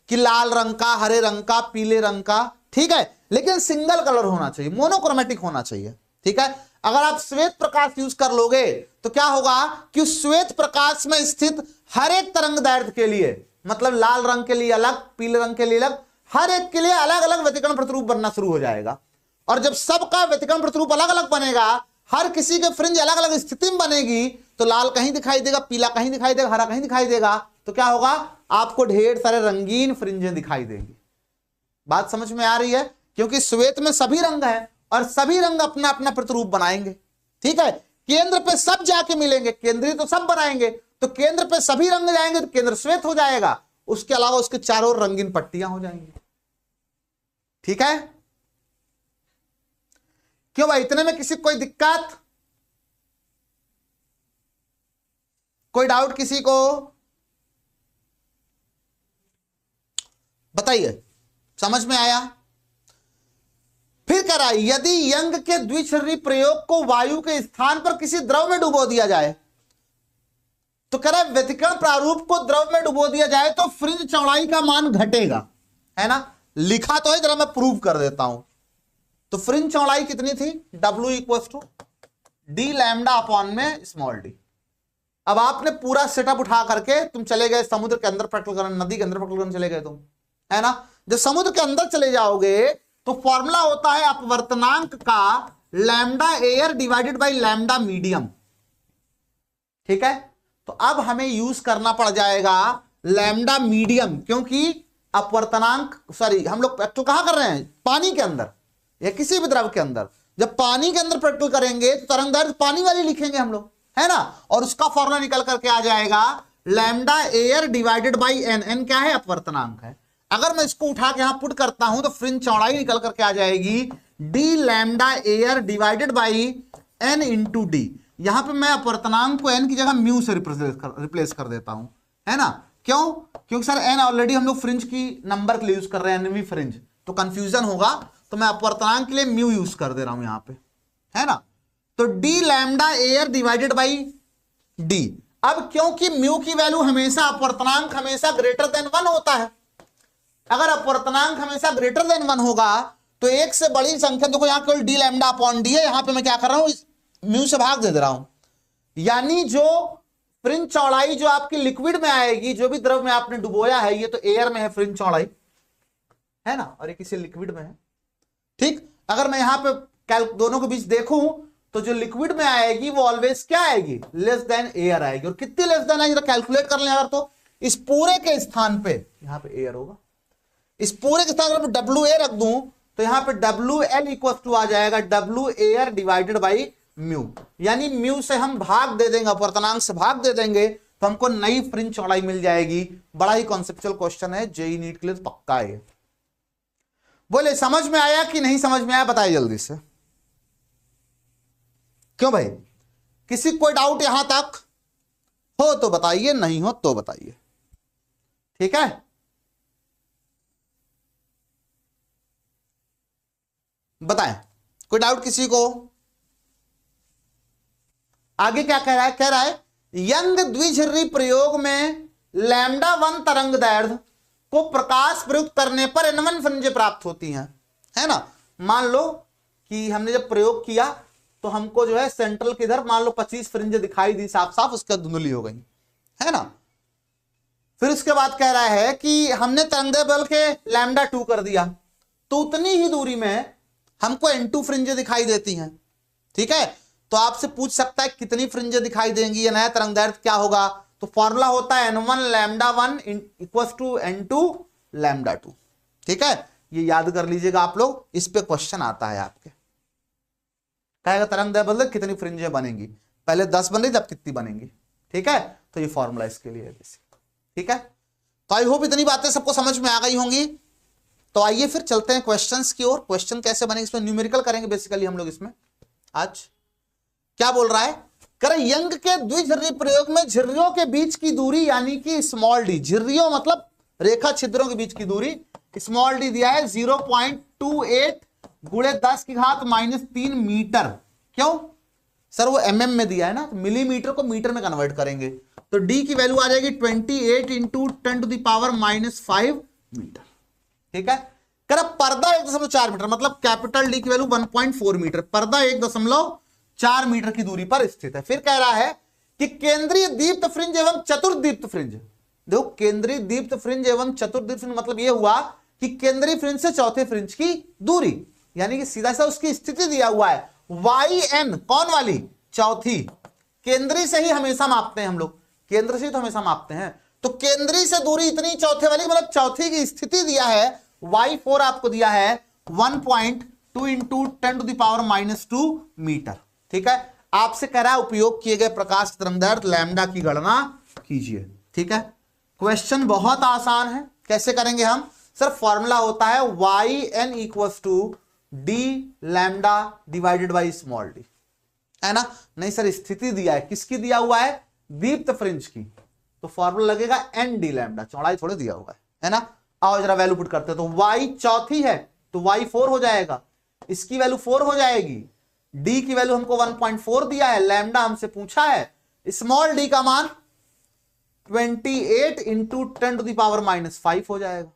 [SPEAKER 1] कि लाल रंग का, हरे रंग का, पीले रंग का, ठीक है, लेकिन सिंगल कलर होना चाहिए, मोनोक्रोमेटिक होना चाहिए, ठीक है। अगर आप श्वेत प्रकाश यूज कर लोगे तो क्या होगा कि श्वेत प्रकाश में स्थित हर एक तरंग दैर्ध्य के लिए, मतलब लाल रंग के लिए अलग, पीले रंग के लिए अलग, हर एक के लिए अलग अलग व्यतिकरण प्रतिरूप बनना शुरू हो जाएगा। और जब सबका व्यतिकरण प्रतिरूप अलग अलग बनेगा, हर किसी के फ्रिंज अलग अलग स्थिति में बनेगी, तो लाल कहीं दिखाई देगा, पीला कहीं दिखाई देगा, हरा कहीं दिखाई देगा, तो क्या होगा, आपको ढेर सारे रंगीन फ्रिंजें दिखाई देंगी। बात समझ में आ रही है? क्योंकि श्वेत में सभी रंग है और सभी रंग अपना अपना प्रतिरूप बनाएंगे, ठीक है। केंद्र पे सब जाके मिलेंगे, केंद्रीय तो सब बनाएंगे, तो केंद्र पे सभी रंग जाएंगे तो केंद्र श्वेत हो जाएगा, उसके अलावा उसके चारों रंगीन पट्टियां हो जाएंगी, ठीक है। क्यों भाई, इतने में किसी कोई दिक्कत, कोई डाउट किसी को? बताइए, समझ में आया? फिर कह रहा है यदि यंग के द्विछर्री प्रयोग को वायु के स्थान पर किसी द्रव में डुबो दिया जाए, तो कह रहा है व्यतिकरण प्रारूप को द्रव में डुबो दिया जाए तो फ्रिंज चौड़ाई का मान घटेगा, है ना। लिखा तो है, जरा मैं प्रूव कर देता हूं। तो फ्रिंज चौड़ाई कितनी थी? W equals to D lambda upon में स्मॉल डी। अब आपने पूरा सेटअप उठा करके तुम चले गए समुद्र के अंदर प्रैक्टिकल करने, नदी के अंदर प्रैक्टिकल करने चले गए तुम, है ना। जब समुद्र के अंदर चले जाओगे तो फॉर्मूला होता है अपवर्तनांक का lambda air divided by lambda medium, ठीक है। तो अब हमें यूज करना पड़ जाएगा लैम्डा मीडियम, क्योंकि अपवर्तनांक, सॉरी, हम लोग प्रैक्टिकल कहां कर रहे हैं? पानी के अंदर या किसी भी द्रव के अंदर। जब पानी के अंदर प्रैक्टिकल करेंगे तो तरंग दैर्ध्य पानी वाली लिखेंगे हम लोग, है ना, और उसका फॉर्मूला निकल करके आ जाएगा lambda air divided by N. N क्या है? अपवर्तनांक है। अगर मैं इसको उठा के यहां पुट करता हूं तो फ्रिंज चौड़ाई निकल करके आ जाएगी D lambda air divided by N into D. यहां पे मैं अपवर्तनांक को एन की जगह म्यू से रिप्लेस कर देता हूं, है ना। क्यों? क्योंकि सर एन ऑलरेडी हम लोग फ्रिंज की नंबर के लिए यूज कर रहे हैं, एनवी फ्रिंज, तो कंफ्यूजन होगा, तो मैं अपवर्तनांक के लिए म्यू यूज कर दे रहा हूं यहां पे, है ना। तो D lambda air divided by D. अब क्योंकि म्यू की वैल्यू हमेशा, अपवर्तनांक हमेशा ग्रेटर देन 1 होता है, अगर अपवर्तनांक हमेशा ग्रेटर देन 1 होगा तो एक से बड़ी संख्या, देखो यहां केवल डी लैम्डा अपॉन डी है, यहां पे मैं क्या कर रहा हूं, म्यू से भाग दे रहा हूं। यानी जो फ्रिंज चौड़ाई जो आपकी लिक्विड में आएगी, जो भी द्रव में आपने डुबोया है, ये तो एयर में है फ्रिंज चौड़ाई, है ना, और ये किसी लिक्विड में है, ठीक। अगर मैं यहां पे दोनों के बीच देखूं तो जो लिक्विड में आएगी वो ऑलवेज क्या आएगी? लेस देन एयर आएगी। और कितनी लेस देन आएगी? कैलकुलेट कर लें अगर, तो इस पूरे के स्थान पे यहां पे एयर होगा, इस पूरे के स्थान पर डब्ल्यू ए रख दूं तो यहां पे डब्ल्यू एल इक्वल टू आ जाएगा W air divided by mu. यानी म्यू से हम भाग दे देंगे, अपवर्तनांक से भाग दे देंगे, तो हमको नई फ्रिंज चौड़ाई मिल जाएगी। बड़ा ही कॉन्सेप्चुअल क्वेश्चन है, जेईई नीट के लिए पक्का है। बोले समझ में आया कि नहीं समझ में आया? बताइए जल्दी से। क्यों भाई, किसी कोई डाउट यहां तक हो तो बताइए, नहीं हो तो बताइए, ठीक है। बताएं, कोई डाउट किसी को? आगे क्या कह रहा है, कह रहा है यंग द्विझर्री प्रयोग में लैम्डा 1 तरंग दैर्ध्य को प्रकाश प्रयुक्त करने पर N1 फ्रिंजें प्राप्त होती हैं, है ना। मान लो कि हमने जब प्रयोग किया तो हमको जो है सेंट्रल के इधर मान लो 25 फ्रिंजें दिखाई दी साफ साफ, उसके बाद धुंधली हो गई, है ना। फिर उसके बाद कह रहा है कि हमने तरंगदैर्ध्य बल के लैम्डा 2 कर दिया, तो उतनी ही दूरी में हमको N2 फ्रिंजें दिखाई देती हैं, ठीक है। तो आपसे पूछ सकता है कितनी फ्रिंजें दिखाई देंगी या नया तरंगदैर्ध्य क्या होगा, तो फॉर्मूला होता है N1 lambda 1 equal to N2 lambda 2, ठीक है। ये याद कर लीजिएगा आप लोग, इस पे क्वेश्चन आता है आपके, कहेगा तरंगदैर्ध्य बदले कितनी फ्रिंजें बनेंगी, पहले 10 बन रही तब कितनी बनेंगी, ठीक है। तो ये फॉर्मूला इसके लिए है, ठीक है। तो आई होप इतनी बातें सबको समझ में आ गई होंगी। तो आइए फिर चलते हैं क्वेश्चंस की ओर। क्वेश्चन कैसे बनेंगे, इसमें न्यूमेरिकल करेंगे बेसिकली हम लोग इसमें आज। क्या बोल रहा है, करें यंग के द्विझर्री प्रयोग में झिर्रियों के बीच की दूरी यानी कि स्मॉल डी, झिर्रियों मतलब रेखा छिद्रों के बीच की दूरी स्मॉल डी दिया है 0.28 गुणे 10 की घात -3 मीटर। क्यों सर, वो mm में दिया है ना, तो मिलीमीटर को मीटर में कन्वर्ट करेंगे, तो d की वैल्यू आ जाएगी 28 इंटू 10⁻⁵ मीटर, ठीक है। कर पर्दा 1.4 मीटर मतलब कैपिटल डी की वैल्यू 1.4 मीटर, पर्दा 1.4 मीटर की दूरी पर स्थित है। फिर कह रहा है कि केंद्रीय दीप्त फ्रिंज एवं चतुर्दीप्त फ्रिंज, देखो केंद्रीय दीप्त फ्रिंज एवं चतुर्दीप्त फ्रिंज मतलब यह हुआ कि केंद्रीय फ्रिंज से चौथे फ्रिंज की दूरी, यानी कि सीधा सा उसकी स्थिति दिया हुआ है YN, कौन वाली, चौथी। केंद्रीय से ही हमेशा मापते हैं हम लोग, केंद्र से तो हमेशा मापते हैं, तो केंद्रीय से दूरी इतनी, चौथे वाली मतलब चौथी की स्थिति दिया है Y4 आपको दिया है 1.2 इंटू 10⁻⁻2 मीटर, ठीक है। आपसे कह रहा है उपयोग किए गए प्रकाश तरंगदैर्ध्य लैम्डा की गणना कीजिए, ठीक है। क्वेश्चन बहुत आसान है, कैसे करेंगे हम, सर फॉर्मूला होता है YN equals to D lambda divided by small d, है ना। नहीं सर स्थिति दिया है, किसकी दिया हुआ है, दीप्त फ्रिंज की, तो फॉर्मूला लगेगा ND लैम्डा, चौड़ाई थोड़े दिया हुआ है ना। आओ जरा वैल्यू पुट करते हैं, तो Y चौथी है तो Y 4 हो जाएगा, इसकी वैल्यू 4 हो जाएगी, D की वैल्यू हमको 1.4 दिया है, लैम्डा हमसे पूछा है, स्मॉल d का मान 28 इंटू 10⁻⁵ हो जाएगा,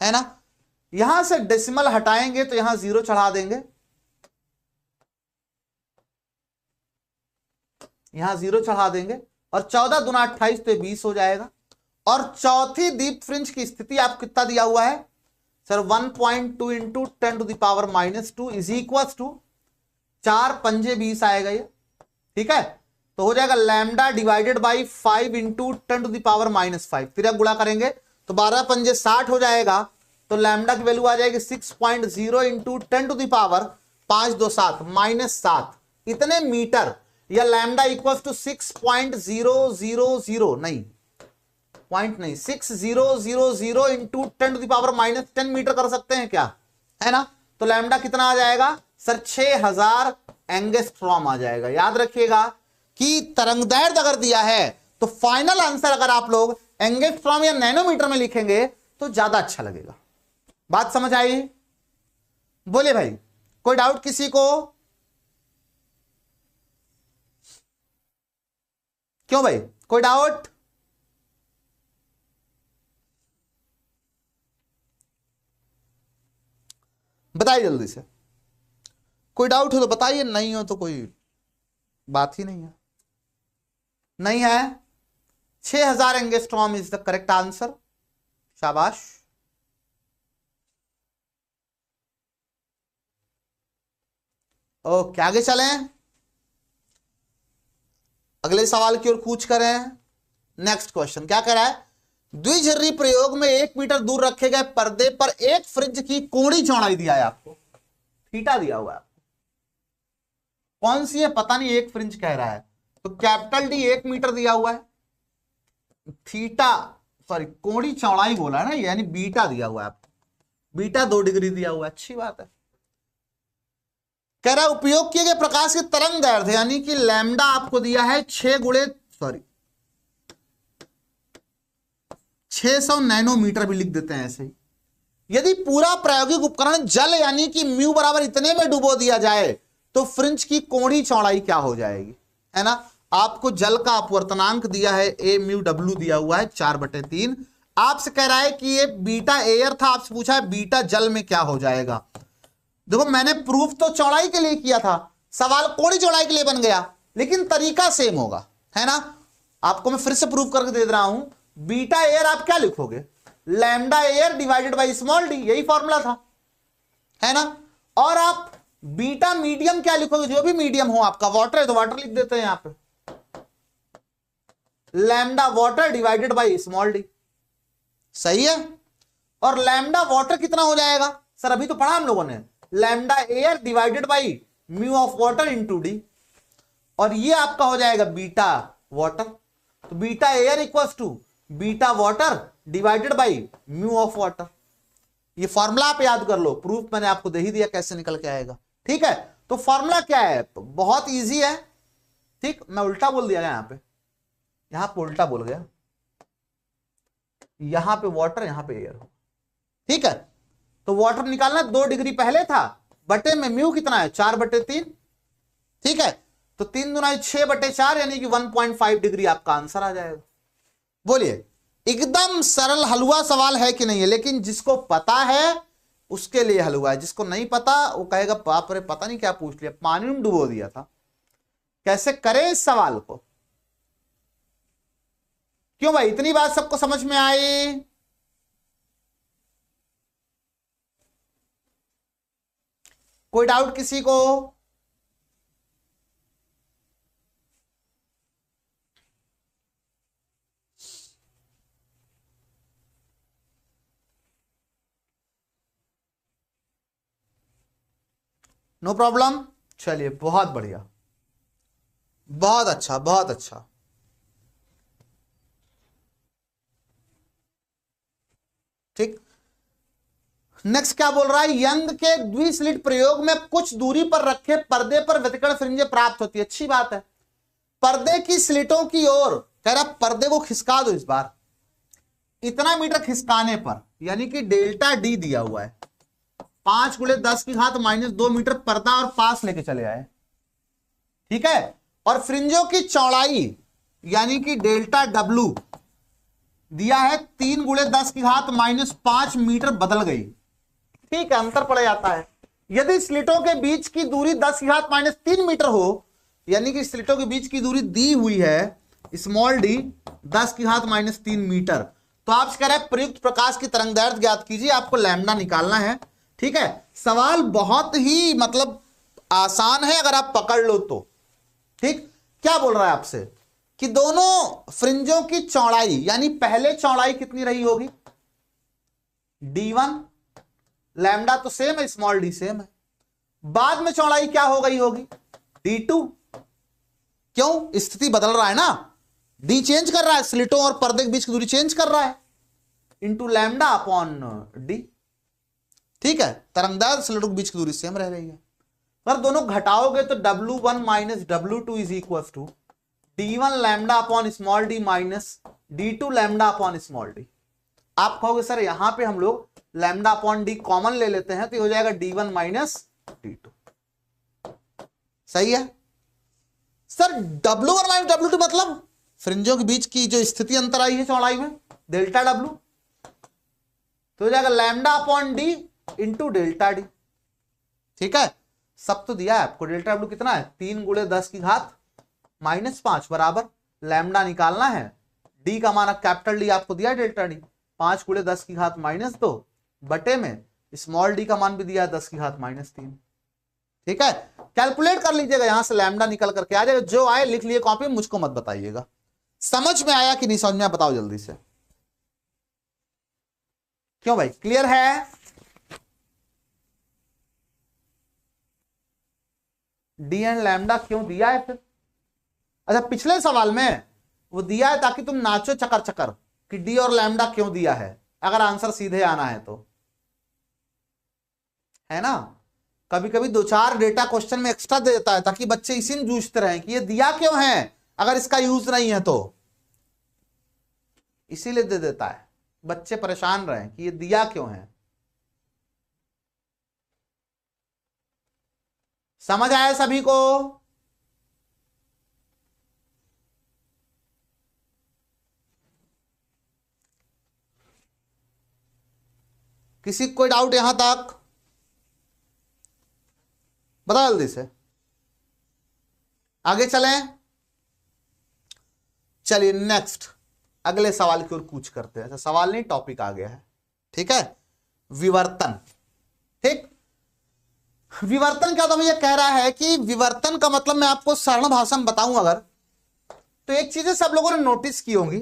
[SPEAKER 1] है ना। यहां से डेसिमल हटाएंगे तो यहां 0 चढ़ा देंगे, यहां 0 चढ़ा देंगे, और 14 दूना 28 तो 20 हो जाएगा। और चौथी दीप्त फ्रिंज की स्थिति आप कितना दिया हुआ है sir, 1.2 into 10⁻⁻2 is equal to 4 पंजे 20 आएगा ये, ठीक है। तो हो जाएगा लैम्डा डिवाइडेड बाई 5 इंटू 10⁻⁻5, फिर आप गुणा करेंगे तो 12 पंजे 60 हो जाएगा, तो लैम्डा की वैल्यू आ जाएगी 6.0 इंटू 10⁻⁵ -7 इतने मीटर, या लैम्डा इक्वल टू 6.000 नहीं, पॉइंट नहीं, 6000 इंटू 10⁻⁻10 मीटर कर सकते हैं क्या, है ना। तो लैम्डा कितना आ जाएगा सर, 6000 एंगस्ट्रॉम आ जाएगा। याद रखिएगा कि तरंगदैर्ध्य अगर दिया है तो फाइनल आंसर अगर आप लोग एंगस्ट्रॉम या नैनोमीटर में लिखेंगे तो ज्यादा अच्छा लगेगा। बात समझ आई, बोले भाई, कोई डाउट किसी को, क्यों भाई, कोई डाउट, बताइए जल्दी से, कोई डाउट हो तो बताइए, नहीं हो तो कोई बात ही नहीं है। नहीं है, 6000 angstrom is the correct answer, शाबाश। ओके आगे चलें, अगले सवाल की ओर कूच करें। नेक्स्ट क्वेश्चन क्या कह रहा है, द्विझर्री प्रयोग में 1 मीटर दूर रखे गए पर्दे पर एक फ्रिंज की कोणीय चौड़ाई दिया है आपको, थीटा दिया हुआ है, कौन सी है पता नहीं, एक फ्रिंज कह रहा है, तो कैपिटल डी 1 मीटर दिया हुआ है, थीटा सॉरी कोणीय चौड़ाई बोला है ना, यानी बीटा दिया हुआ है आपको, बीटा 2 डिग्री दिया हुआ है, अच्छी बात है। कह रहा है उपयोग किए गए प्रकाश के तरंग दैर्ध्य यानी कि लैम्डा आपको दिया है 600 नैनोमीटर भी लिख देते हैं ऐसे ही। यदि पूरा प्रायोगिक उपकरण जल यानी कि म्यू बराबर इतने में डुबो दिया जाए तो फ्रिंज की कोणीय चौड़ाई क्या हो जाएगी, है ना। आपको जल का अपवर्तनांक दिया है ए म्यू डब्ल्यू दिया हुआ है 4/3। आपसे कह रहा है कि ये बीटा एयर था, आपसे पूछा है बीटा जल में क्या हो जाएगा। देखो मैंने प्रूफ तो चौड़ाई के लिए किया था, सवाल कोणीय चौड़ाई के लिए बन गया, लेकिन तरीका सेम होगा, है ना। आपको मैं फिर से प्रूफ करके दे रहा हूं। बीटा एयर आप क्या लिखोगे, lambda air divided by small D, यही फॉर्मूला था, है ना। और आप बीटा मीडियम क्या लिखोगे, जो भी मीडियम हो आपका, वाटर है तो वाटर लिख देते हैं यहां पे, lambda water divided by small D, सही है। और लैम्डा वाटर कितना हो जाएगा सर, अभी तो पढ़ा हम लोगों ने, lambda air divided by mu of water into D, और ये आपका हो जाएगा बीटा वाटर। तो beta air equals to beta water divided by mu of water. ये फॉर्मूला आप याद कर लो, प्रूफ मैंने आपको दे ही दिया कैसे निकल के आएगा, ठीक है। तो फॉर्मूला क्या है, बहुत इजी है, ठीक। मैं उल्टा बोल दिया यहां पे उल्टा बोल गया, यहां पे वाटर यहां पे एयर हो, ठीक है। तो वाटर निकालना 2 डिग्री पहले था, बटे में म्यू कितना है 4/3, ठीक है। तो 3 दूना 6/4 यानी कि 1.5 डिग्री आपका आंसर आ जाएगा। बोलिए एकदम सरल हलवा सवाल है कि नहीं है, लेकिन जिसको पता है उसके लिए हलवा है, जिसको नहीं पता वो कहेगा बाप रे पता नहीं क्या पूछ लिया, पानी में डुबो दिया था। कैसे करें इस सवाल को, क्यों भाई इतनी बात सबको समझ में आई। कोई डाउट किसी को, नो प्रॉब्लम। चलिए बहुत बढ़िया, बहुत अच्छा बहुत अच्छा। ठीक, नेक्स्ट क्या बोल रहा है, यंग के द्विस्लिट प्रयोग में कुछ दूरी पर रखे पर्दे पर व्यतिकरण फ्रिंजें प्राप्त होती है। अच्छी बात है। पर्दे की स्लिटों की ओर कह रहा पर्दे को खिसका दो इस बार, इतना मीटर खिसकाने पर, यानी कि डेल्टा डी दिया हुआ है 5 × 10⁻² मीटर पर्दा और पास लेके चले आए, ठीक है। और फ्रिंजों की चौड़ाई यानी कि डेल्टा डब्लू दिया है 3 × 10⁻5 मीटर बदल गई, ठीक है, अंतर पड़ जाता है। यदि स्लिटों के बीच की दूरी 10⁻³ मीटर हो, यानी कि स्लिटों के बीच की दूरी दी हुई है स्मॉल डी 10⁻³ मीटर, तो आप कह रहे हैं प्रयुक्त प्रकाश की तरंगदैर्ध्य ज्ञात कीजिए, आपको लैम्डा निकालना है, ठीक है। सवाल बहुत ही मतलब आसान है अगर आप पकड़ लो तो, ठीक। क्या बोल रहा है आपसे कि दोनों फ्रिंजों की चौड़ाई यानी पहले चौड़ाई कितनी रही होगी d1, लैम्डा तो सेम है, स्मॉल डी सेम है, बाद में चौड़ाई क्या हो गई होगी d2, क्यों स्थिति बदल रहा है ना, डी चेंज कर रहा है, स्लिटों और पर्दे के बीच की दूरी चेंज कर रहा है, इंटू लैम्डा अपॉन डी, ठीक है। तरंगदार स्लिटों के बीच की दूरी सेम रह रही है। अगर दोनों घटाओगे तो W1 - W2 is equal to D1 lambda upon small D minus D2 lambda upon small D. आप कहोगे सर यहां पे हम लोग लैम्डा अपॉन डी कॉमन ले लेते हैं तो ये हो जाएगा D1 - D2, सही है सर। W1 - W2 मतलब फ्रिंजों के बीच की जो स्थिति अंतर आई है चौड़ाई में डेल्टा W, तो हो जाएगा lambda upon D into delta D, ठीक है। सब तो दिया है आपको, डेल्टा W कितना है 3 × 10⁻5 बराबर लैम्डा निकालना है, डी का मान कैपिटल डी आपको दिया है डेल्टा डी 5 × 10⁻² बटे में स्मॉल डी का मान भी दिया है 10⁻3, ठीक है। कैलकुलेट कर लीजिएगा, यहां से लैम्डा निकल करके आ जाएगा, जो आए लिख लिए कॉपी में, मुझको मत बताइएगा। समझ में आया कि नहीं समझ में, बताओ जल्दी से। क्यों भाई क्लियर है, डी एंड लैम्डा क्यों दिया है फिर। अच्छा पिछले सवाल में वो दिया है ताकि तुम नाचो चकर चकर कि डी और लैम्डा क्यों दिया है, अगर आंसर सीधे आना है तो, है ना। कभी कभी 2-4 डेटा क्वेश्चन में एक्स्ट्रा दे देता है ताकि बच्चे इसी में जूझते रहें कि ये दिया क्यों है अगर इसका यूज नहीं है तो, इसीलिए दे देता है, बच्चे परेशान रहें कि ये दिया क्यों है। समझ आया सभी को? किसी कोई डाउट यहां तक? बता जल्दी से, आगे चलें। चलिए नेक्स्ट अगले सवाल की ओर कूच करते हैं। सवाल नहीं, टॉपिक आ गया है। ठीक है, विवर्तन। ठीक, विवर्तन क्या? तो मुझे कह रहा है कि विवर्तन का मतलब मैं आपको सरल भाषा में बताऊं अगर, तो एक चीजें सब लोगों ने नोटिस की होंगी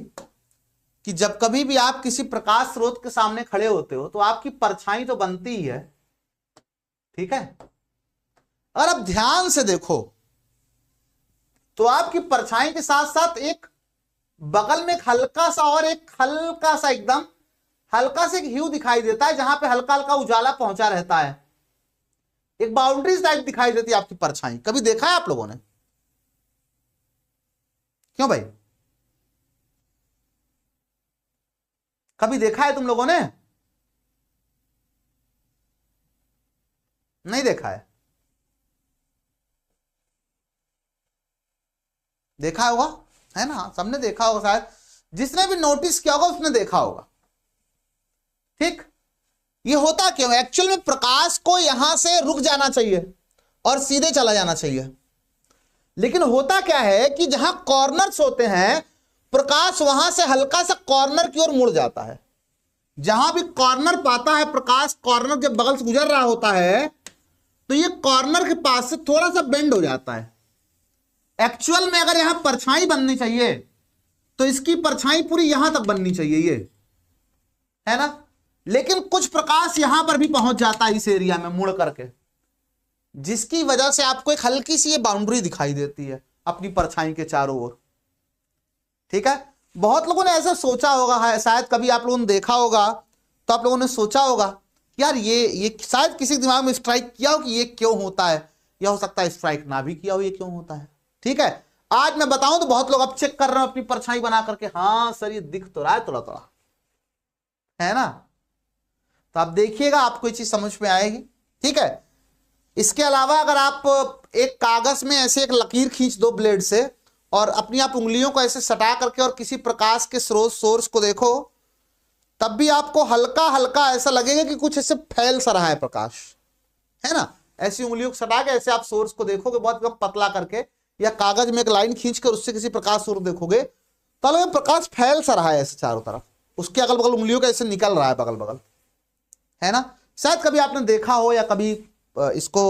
[SPEAKER 1] कि जब कभी भी आप किसी प्रकाश स्रोत के सामने खड़े होते हो तो आपकी परछाई तो बनती ही है। ठीक है, और अब ध्यान से देखो तो आपकी परछाई के साथ साथ एक बगल में एक हल्का सा और एक हल्का सा एकदम हल्का से एक ह्यू दिखाई देता है जहां पे हल्का हल्का उजाला पहुंचा रहता है, एक बाउंड्रीज टाइप दिखाई देती है आपकी परछाई। कभी देखा है आप लोगों ने? क्यों भाई, कभी देखा है तुम लोगों ने? नहीं देखा है? देखा होगा, है ना, सबने देखा होगा शायद, जिसने भी नोटिस किया होगा उसने देखा होगा। ठीक, ये होता क्यों? एक्चुअल में प्रकाश को यहां से रुक जाना चाहिए और सीधे चला जाना चाहिए, लेकिन होता क्या है कि जहां कॉर्नर्स होते हैं प्रकाश वहां से हल्का सा कॉर्नर की ओर मुड़ जाता है। जहां भी कॉर्नर पाता है प्रकाश, कॉर्नर जब बगल से गुजर रहा होता है तो ये कॉर्नर के पास से थोड़ा सा बेंड हो जाता है। एक्चुअल में अगर यहां परछाई बननी चाहिए तो इसकी परछाई पूरी यहां तक बननी चाहिए, ये है ना, लेकिन कुछ प्रकाश यहां पर भी पहुंच जाता है इस एरिया में मुड़ करके, जिसकी वजह से आपको एक हल्की सी ये बाउंड्री दिखाई देती है अपनी परछाई के चारों ओर। ठीक है, बहुत लोगों ने ऐसा सोचा होगा, शायद कभी आप लोगों ने देखा होगा तो आप लोगों ने सोचा होगा यार ये शायद किसी दिमाग में स्ट्राइक किया हो कि ये क्यों होता है, या हो सकता है स्ट्राइक ना भी किया हो ये क्यों होता है। ठीक है, आज मैं बताऊं तो बहुत लोग अब चेक कर रहे हो अपनी परछाई बना करके, हाँ सर ये दिख तो रहा है थोड़ा थोड़ा, है ना, तो आप देखिएगा आपको ये चीज समझ में आएगी। ठीक है, इसके अलावा अगर आप एक कागज में ऐसे एक लकीर खींच दो ब्लेड से और अपनी आप उंगलियों को ऐसे सटा करके और किसी प्रकाश के स्रोत सोर्स को देखो, तब भी आपको हल्का हल्का ऐसा लगेगा कि कुछ ऐसे फैल सा रहा है प्रकाश, है ना। ऐसी उंगलियों को सटा के ऐसे आप सोर्स को देखोगे बहुत पतला करके, या कागज में एक लाइन खींचकर उससे किसी प्रकाश सोर्स देखोगे तो अलग प्रकाश फैल सा रहा है ऐसे चारों तरफ, उसके अगल बगल उंगलियों का ऐसे निकल रहा है बगल बगल, है ना। शायद कभी आपने देखा हो या कभी इसको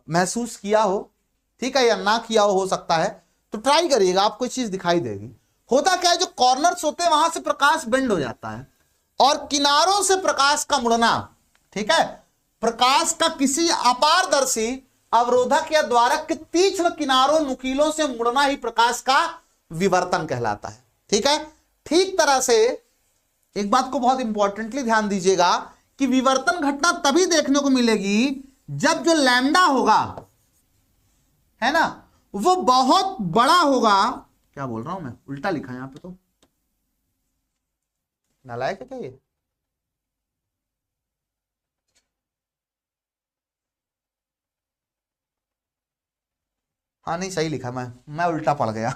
[SPEAKER 1] महसूस किया हो, ठीक है, या ना किया हो सकता है, तो ट्राई करिएगा, आपको चीज दिखाई देगी। होता क्या है, जो कॉर्नर्स होते हैं वहां से प्रकाश बेंड हो जाता है और किनारों से प्रकाश का मुड़ना, ठीक है, प्रकाश का किसी अपारदर्शी अवरोधक या द्वारक के तीक्ष्ण किनारों नुकीलों से मुड़ना ही प्रकाश का विवर्तन कहलाता है। ठीक है, ठीक तरह से एक बात को बहुत इंपॉर्टेंटली ध्यान दीजिएगा कि विवर्तन घटना तभी देखने को मिलेगी जब जो लैम्डा होगा, है ना, वो बहुत बड़ा होगा। क्या बोल रहा हूं मैं, उल्टा लिखा है यहां पे, तो नालायक है क्या ये? हाँ नहीं सही लिखा, मैं उल्टा पड़ गया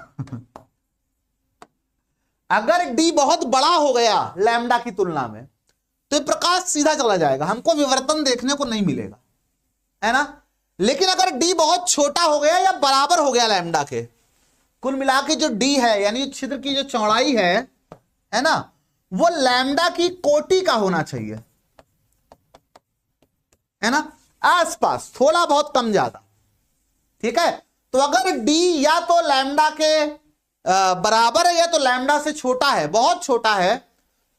[SPEAKER 1] अगर डी बहुत बड़ा हो गया लैम्डा की तुलना में तो प्रकाश सीधा चला जाएगा, हमको विवर्तन देखने को नहीं मिलेगा, है ना। लेकिन अगर डी बहुत छोटा हो गया या बराबर हो गया लैम्डा के, कुल मिला के जो डी है यानी छिद्र की जो चौड़ाई है ना, वो लैम्डा की कोटि का होना चाहिए, है ना, आसपास थोड़ा बहुत कम ज्यादा। ठीक है, तो अगर डी या तो लैम्डा के बराबर है या तो लैम्डा से छोटा है, बहुत छोटा है,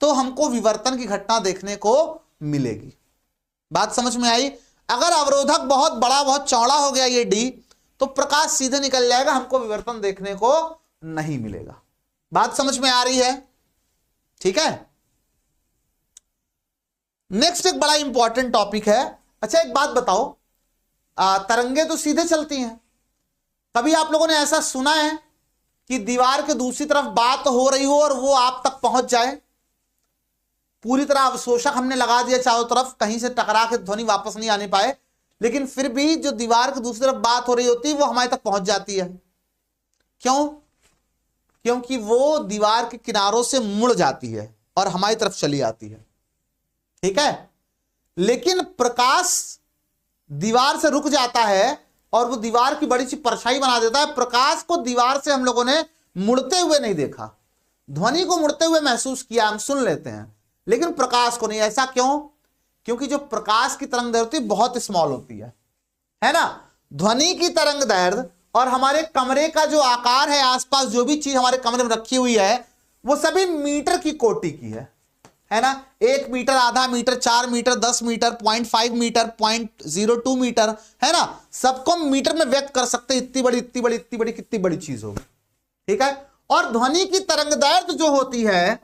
[SPEAKER 1] तो हमको विवर्तन की घटना देखने को मिलेगी। बात समझ में आई? अगर अवरोधक बहुत बड़ा बहुत चौड़ा हो गया ये डी, तो प्रकाश सीधे निकल जाएगा, हमको विवर्तन देखने को नहीं मिलेगा। बात समझ में आ रही है? ठीक है, नेक्स्ट एक बड़ा इंपॉर्टेंट टॉपिक है अच्छा एक बात बताओ, तरंगे तो सीधे चलती हैं, कभी आप लोगों ने ऐसा सुना है कि दीवार के दूसरी तरफ बात हो रही हो और वो आप तक पहुंच जाए? पूरी तरह अवशोषक हमने लगा दिया चारों तरफ, कहीं से टकरा के ध्वनि वापस नहीं आने पाए, लेकिन फिर भी जो दीवार की दूसरी तरफ बात हो रही होती है वो हमारे तक पहुंच जाती है। क्यों? क्योंकि वो दीवार के किनारों से मुड़ जाती है और हमारी तरफ चली आती है। ठीक है, लेकिन प्रकाश दीवार से रुक जाता है और वो दीवार की बड़ी सी परछाई बना देता है। प्रकाश को दीवार से हम लोगों ने मुड़ते हुए नहीं देखा, ध्वनि को मुड़ते हुए महसूस किया, हम सुन लेते हैं, लेकिन प्रकाश को नहीं। ऐसा क्यों? क्योंकि जो प्रकाश की तरंग दैर्घ्य होती है बहुत स्मॉल होती है ना। ध्वनि की तरंग दैर्घ्य और हमारे कमरे का जो आकार है, आसपास जो भी चीज हमारे कमरे में रखी हुई है, वो सभी मीटर की कोटि की है ना। 1 मीटर, आधा metre, 4 metre, 10 metre, 0.5 metre, 0.02 metre, है ना। सबको मीटर में व्यक्त कर सकते हैं, इतनी बड़ी इतनी बड़ी इतनी बड़ी कितनी बड़ी चीज होगी। ठीक है, और ध्वनि की तरंग दैर्घ्य जो होती है,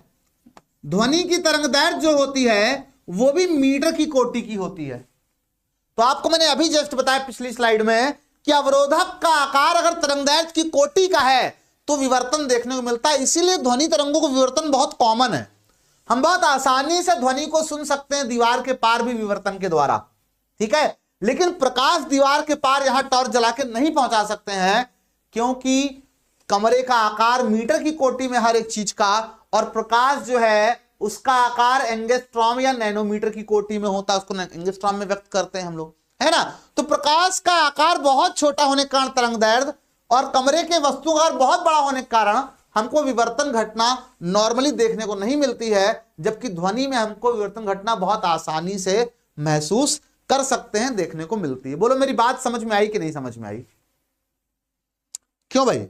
[SPEAKER 1] ध्वनि की तरंग दैर्घ्य जो होती है वो भी मीटर की कोटि की होती है। तो आपको मैंने अभी जस्ट बताया पिछली स्लाइड में कि अवरोधक का आकार अगर तरंग दैर्घ्य की कोटि का है तो विवर्तन देखने को मिलता है। इसीलिए ध्वनि तरंगों को विवर्तन बहुत कॉमन है, हम बहुत आसानी से ध्वनि को सुन सकते हैं दीवार के पार भी विवर्तन के द्वारा। ठीक है, लेकिन प्रकाश दीवार के पार यहां टॉर्च जला के नहीं पहुंचा सकते हैं, क्योंकि कमरे का आकार मीटर की कोटि में हर एक चीज का, और प्रकाश जो है उसका आकार एंगस्ट्रॉम या नैनोमीटर की कोटि में होता है, उसको एंगस्ट्रॉम में व्यक्त करते हैं हम लोग, है ना। तो प्रकाश का आकार बहुत छोटा होने के कारण तरंग दैर्घ्य और कमरे के वस्तु का आकार बहुत बड़ा होने के कारण हमको विवर्तन घटना नॉर्मली देखने को नहीं मिलती है, जबकि ध्वनि में हमको विवर्तन घटना बहुत आसानी से महसूस कर सकते हैं, देखने को मिलती है। बोलो मेरी बात समझ में आई कि नहीं समझ में आई? क्यों भाई?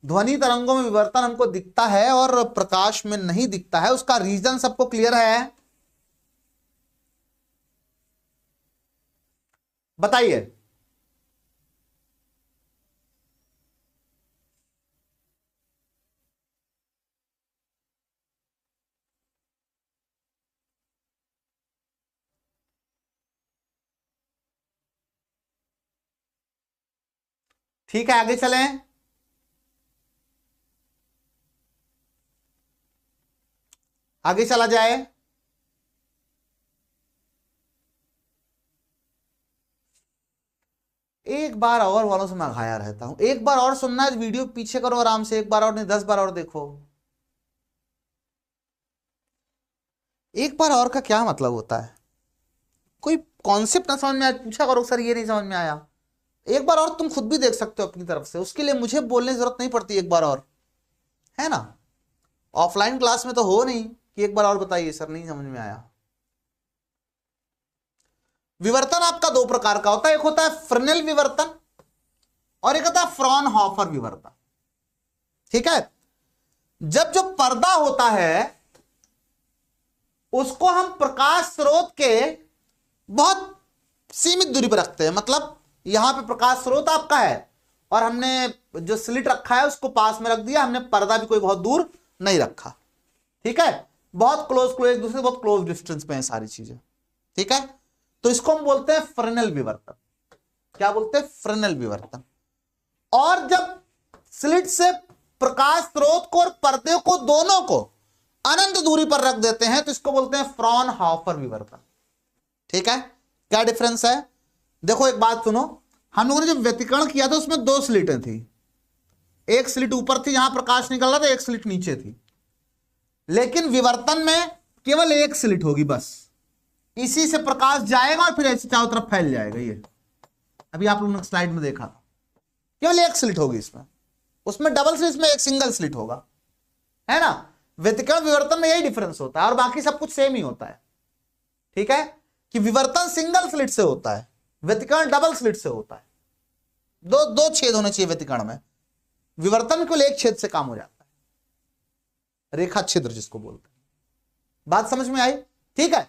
[SPEAKER 1] ध्वनि तरंगों में विवर्तन हमको दिखता है और प्रकाश में नहीं दिखता है, उसका रीजन सबको क्लियर है? बताइए। ठीक है, आगे चलें। आगे चला जाए। एक बार और वालों से मैं घाया रहता हूं, एक बार और सुनना है, वीडियो पीछे करो आराम से, एक बार और नहीं 10 बार और देखो। एक बार और का क्या मतलब होता है? कोई कॉन्सेप्ट ना समझ में आया पूछा करो सर ये नहीं समझ में आया। एक बार और तुम खुद भी देख सकते हो अपनी तरफ से, उसके लिए मुझे बोलने की जरूरत नहीं पड़ती एक बार और, है ना। ऑफलाइन क्लास में तो हो नहीं कि एक बार और बताइए सर नहीं समझ में आया। विवर्तन आपका 2 प्रकार का होता है, एक होता है फ्रेनेल विवर्तन और एक होता है फ्रॉनहोफर विवर्तन। ठीक है, जब जो पर्दा होता है उसको हम प्रकाश स्रोत के बहुत सीमित दूरी पर रखते हैं, मतलब यहां पे प्रकाश स्रोत आपका है और हमने जो स्लिट रखा है उसको पास में रख दिया, हमने पर्दा भी कोई बहुत दूर नहीं रखा। ठीक है, बहुत क्लोज एक दूसरे बहुत क्लोज डिस्टेंस पे है सारी चीजें। ठीक है, तो इसको हम बोलते हैं फ्रेनेल विवर्तन। क्या बोलते हैं? फ्रेनेल विवर्तन। और जब स्लिट से प्रकाश स्रोत को और पर्दे को दोनों को अनंत दूरी पर रख देते हैं तो इसको बोलते हैं फ्रॉनहोफर विवर्तन। ठीक है, क्या डिफरेंस है? देखो एक बात सुनो, हम लोगों ने जब व्यतिकरण किया था उसमें 2 स्लिटें थी, एक स्लिट ऊपर थी जहां प्रकाश निकल रहा था, एक स्लिट नीचे थी। लेकिन विवर्तन में केवल एक स्लिट होगी बस, इसी से प्रकाश जाएगा और फिर ऐसे चारों तरफ फैल जाएगा। ये अभी आप लोगों ने स्लाइड में देखा था, केवल एक स्लिट होगी इसमें, उसमें डबल स्लिट में एक सिंगल स्लिट होगा, है ना। व्यतिकरण विवर्तन में यही डिफरेंस होता है और बाकी सब कुछ सेम ही होता है। ठीक है, कि विवर्तन सिंगल स्लिट से होता है, व्यतिकरण डबल स्लिट से होता है। दो छेद होने चाहिए व्यतिकरण में, विवर्तन केवल एक छेद से काम हो जाता है, रेखा छिद्र जिसको बोलते हैं। बात समझ में आई? ठीक है,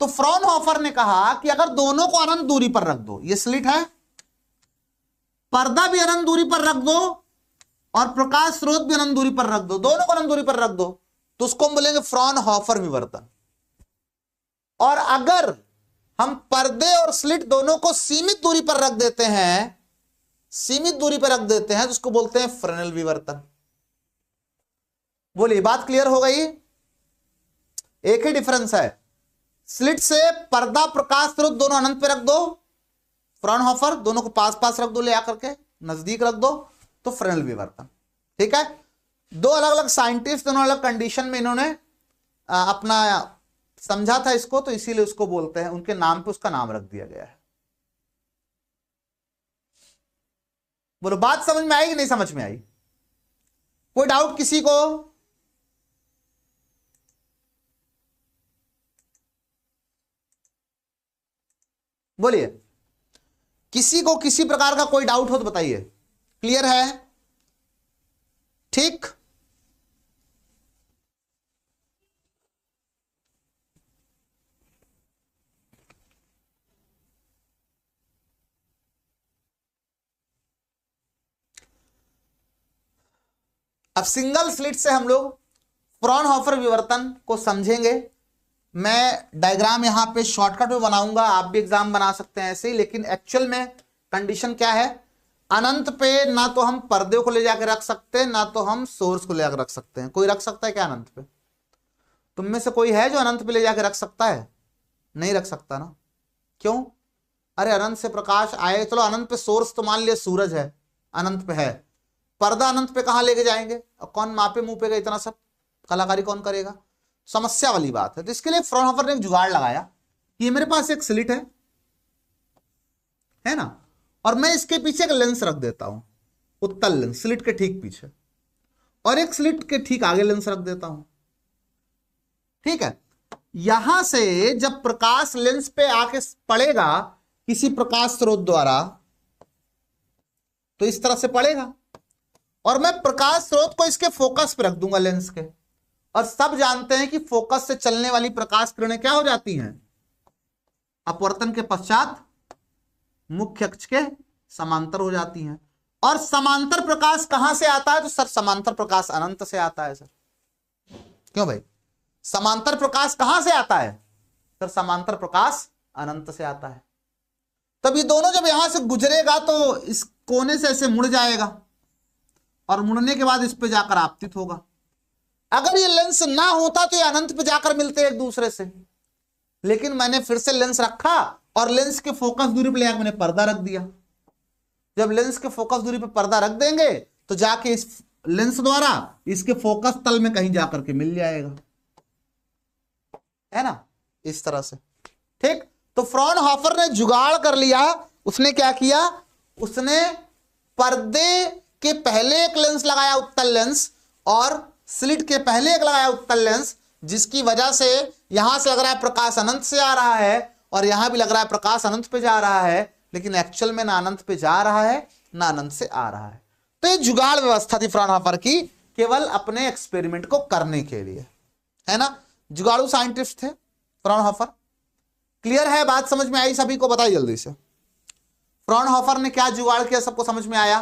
[SPEAKER 1] तो फ्रॉनहोफर ने कहा कि अगर दोनों को अनंत दूरी पर रख दो, ये स्लिट है, पर्दा भी अनंत दूरी पर रख दो और प्रकाश स्रोत भी अनंत दूरी पर रख दो, दोनों को अनंत दूरी पर रख दो, तो उसको हम बोलेंगे फ्रॉनहोफर विवर्तन। और अगर हम पर्दे और स्लिट दोनों को सीमित दूरी पर रख देते हैं, सीमित दूरी पर रख देते हैं, तो उसको बोलते हैं फ्रेनेल विवर्तन। बोलिए, बात क्लियर हो गई? एक ही डिफरेंस है, स्लिट से पर्दा प्रकाश स्रोत दोनों अनंत पे रख दो, फ्रॉनहोफर दोनों को पास पास रख दो, ले आकर के नजदीक रख दो, तो फ्रेनेल विवर्तन। ठीक है, दो अलग अलग साइंटिस्ट, दोनों अलग कंडीशन में इन्होंने अपना समझा था इसको, तो इसीलिए उसको बोलते हैं, उनके नाम पे उसका नाम रख दिया गया है। बोलो, बात समझ में आई कि नहीं समझ में आई? कोई डाउट किसी को? बोलिए, किसी को किसी प्रकार का कोई डाउट हो तो बताइए। क्लियर है? ठीक, अब सिंगल स्लिट से हम लोग फ्रॉनहोफर विवर्तन को समझेंगे। मैं डायग्राम यहां पे शॉर्टकट में बनाऊंगा, आप भी एग्जाम बना सकते हैं ऐसे ही, लेकिन एक्चुअल में कंडीशन क्या है, अनंत पे ना तो हम पर्दे को ले जाकर रख सकते हैं, ना तो हम सोर्स को ले जाकर रख सकते हैं। कोई रख सकता है क्या अनंत पे? तुम में से कोई है जो अनंत पे ले जाकर रख सकता है? नहीं रख सकता ना। क्यों? अरे अनंत से प्रकाश आए, चलो अनंत पे सोर्स तो मान लिया सूरज है, अनंत पे है, पर्दा अनंत पे कहां लेके जाएंगे? और कौन मापे मुंह पे इतना सब कलाकारी कौन करेगा? समस्या वाली बात है। तो इसके लिए फ्रॉनहोफर ने एक जुगाड़ लगाया कि मेरे पास एक स्लिट है ना, और मैं इसके पीछे एक लेंस रख देता हूं, उत्तल लेंस स्लिट के ठीक पीछे, और एक स्लिट के ठीक आगे लेंस रख देता हूं। ठीक है, यहां से जब प्रकाश लेंस पे आके पड़ेगा किसी प्रकाश स्रोत द्वारा, तो इस तरह से पड़ेगा, और मैं प्रकाश स्रोत को इसके फोकस पे रख दूंगा, लेंस के। और सब जानते हैं कि फोकस से चलने वाली प्रकाश किरणें क्या हो जाती हैं? अपवर्तन के पश्चात मुख्य अक्ष के समांतर हो जाती हैं। और समांतर प्रकाश कहां से आता है? तो सर समांतर प्रकाश अनंत से आता है। सर क्यों भाई? समांतर प्रकाश कहां से आता है? सर समांतर प्रकाश अनंत से आता है। तब ये दोनों जब यहां से गुजरेगा तो इस कोने से ऐसे मुड़ जाएगा, और मुड़ने के बाद इस पे जाकर आपतित होगा। अगर ये लेंस ना होता तो ये अनंत पे जाकर मिलते एक दूसरे से, लेकिन मैंने फिर से लेंस रखा और लेंस के फोकस दूरी पे लेकर मैंने पर्दा रख दिया। जब लेंस के फोकस दूरी पे पर्दा रख देंगे तो जाके इस लेंस द्वारा इसके फोकस तल में कहीं जाकर के मिल जाएगा, है ना, इस तरह से। ठीक, तो फ्रॉनहोफर ने जुगाड़ कर लिया। उसने क्या किया? उसने पर्दे के पहले एक लेंस लगाया, उत्तल लेंस, और स्लिट के पहले एक लगाया उत्तल लेंस, जिसकी वजह से यहां से लग रहा है प्रकाश अनंत से आ रहा है, और यहां भी लग रहा है प्रकाश अनंत पे जा रहा है, लेकिन एक्चुअल में ना अनंत पे जा रहा है ना अनंत से आ रहा है। तो ये जुगाड़ व्यवस्था थी फ्रॉनहोफर की, केवल अपने एक्सपेरिमेंट को करने के लिए, है ना। जुगाड़ू साइंटिस्ट थे फ्रॉनहोफर। क्लियर है? बात समझ में आई सभी को? बताइए जल्दी से, फ्रॉनहोफर ने क्या जुगाड़ किया? सबको समझ में आया?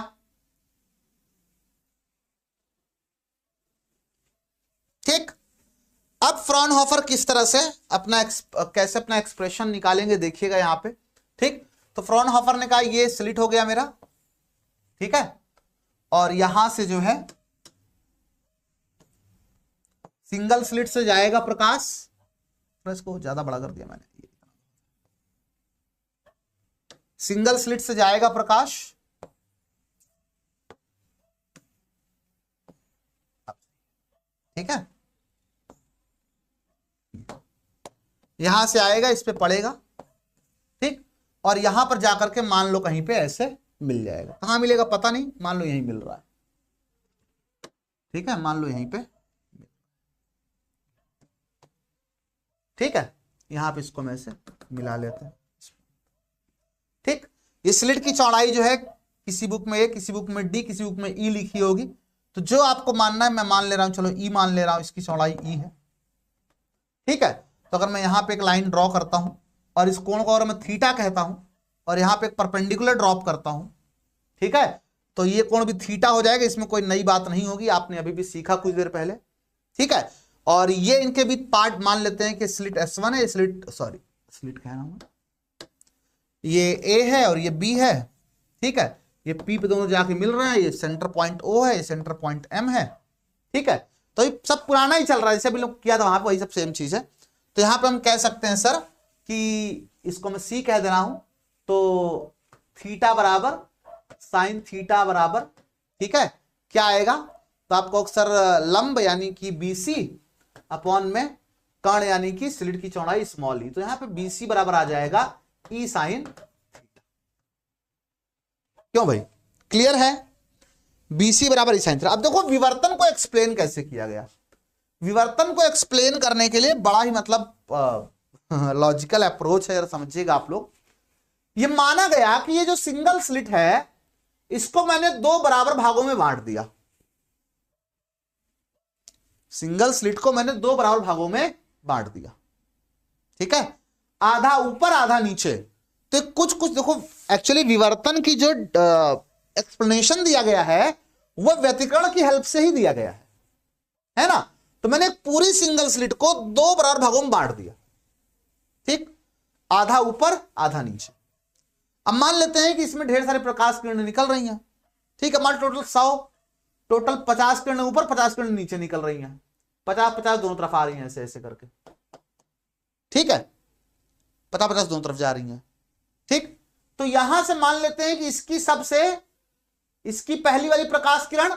[SPEAKER 1] ठीक, अब फ्रॉनहोफर किस तरह से कैसे अपना एक्सप्रेशन निकालेंगे देखिएगा यहां पे। ठीक, तो फ्रॉनहोफर ने कहा ये स्लिट हो गया मेरा, ठीक है, और यहां से जो है सिंगल स्लिट से जाएगा प्रकाश, इसको ज्यादा बड़ा कर दिया मैंने, सिंगल स्लिट से जाएगा प्रकाश, ठीक है, यहां से आएगा, इस पे पड़ेगा, ठीक, और यहां पर जाकर के मान लो कहीं पे ऐसे मिल जाएगा। कहां मिलेगा पता नहीं, मान लो यहीं मिल रहा है, ठीक है, मान लो यहीं पे, ठीक है, यहां पे इसको मैं ऐसे मिला लेते हैं। ठीक, ये स्लिट की चौड़ाई जो है किसी बुक में ए, किसी बुक में डी, किसी बुक में ई लिखी होगी, तो जो आपको मानना है मैं मान ले रहा हूं, चलो ई मान ले रहा हूं, इसकी चौड़ाई ई है, ठीक है। तो अगर मैं यहां पे एक लाइन ड्रॉ करता हूं और इस कोण को अगर मैं थीटा कहता हूं और यहां पे एक परपेंडिकुलर ड्रॉप करता हूं, ठीक है, तो ये कोण भी थीटा हो जाएगा, इसमें कोई नई बात नहीं होगी, आपने अभी भी सीखा कुछ देर पहले, ठीक है। और ये इनके भी पार्ट मान लेते हैं कि स्लिट S1 है, स्लिट कह रहा हूं, ये ए है और ये बी है, ठीक है, ये पी पे दोनों जाके मिल रहे हैं, ये सेंटर पॉइंट ओ है, ये सेंटर पॉइंट एम है, ठीक है। तो ये सब पुराना ही चल रहा है, जैसे अभी लोग किया था वहां पे वही सब सेम चीज है। तो यहां पे हम कह सकते हैं सर कि इसको मैं सी कह दे रहा हूं, तो थीटा बराबर साइन थीटा बराबर, ठीक है, क्या आएगा, तो आपको अक्सर लंब यानी कि बीसी अपॉन में कर्ण यानी कि स्लिट की चौड़ाई स्मॉल ई, तो यहां पे बीसी बराबर आ जाएगा ई साइन थीटा। क्यों भाई, क्लियर है, बीसी बराबर ई साइन थीटा। अब देखो विवर्तन को एक्सप्लेन कैसे किया गया। विवर्तन को एक्सप्लेन करने के लिए बड़ा ही मतलब लॉजिकल अप्रोच है, समझिएगा आप लोग। ये माना गया कि ये जो सिंगल स्लिट है इसको मैंने दो बराबर भागों में बांट दिया, सिंगल स्लिट को मैंने दो बराबर भागों में बांट दिया, ठीक है, आधा ऊपर आधा नीचे। तो कुछ कुछ देखो, एक्चुअली विवर्तन की जो एक्सप्लेनेशन दिया गया है वह व्यतिकरण की हेल्प से ही दिया गया है ना। तो मैंने पूरी सिंगल स्लिट को दो बराबर भागों में बांट दिया, ठीक, आधा ऊपर आधा नीचे। अब मान लेते हैं कि इसमें ढेर सारे प्रकाश किरणें निकल रही हैं, ठीक है, मान टोटल 100, टोटल 50 किरणें ऊपर 50 किरणें नीचे निकल रही हैं, 50-50 दोनों तरफ आ रही हैं ऐसे ऐसे करके, ठीक है, 50-50 दोनों तरफ जा रही हैं, ठीक। तो यहां से मान लेते हैं कि इसकी सबसे, इसकी पहली वाली प्रकाश किरण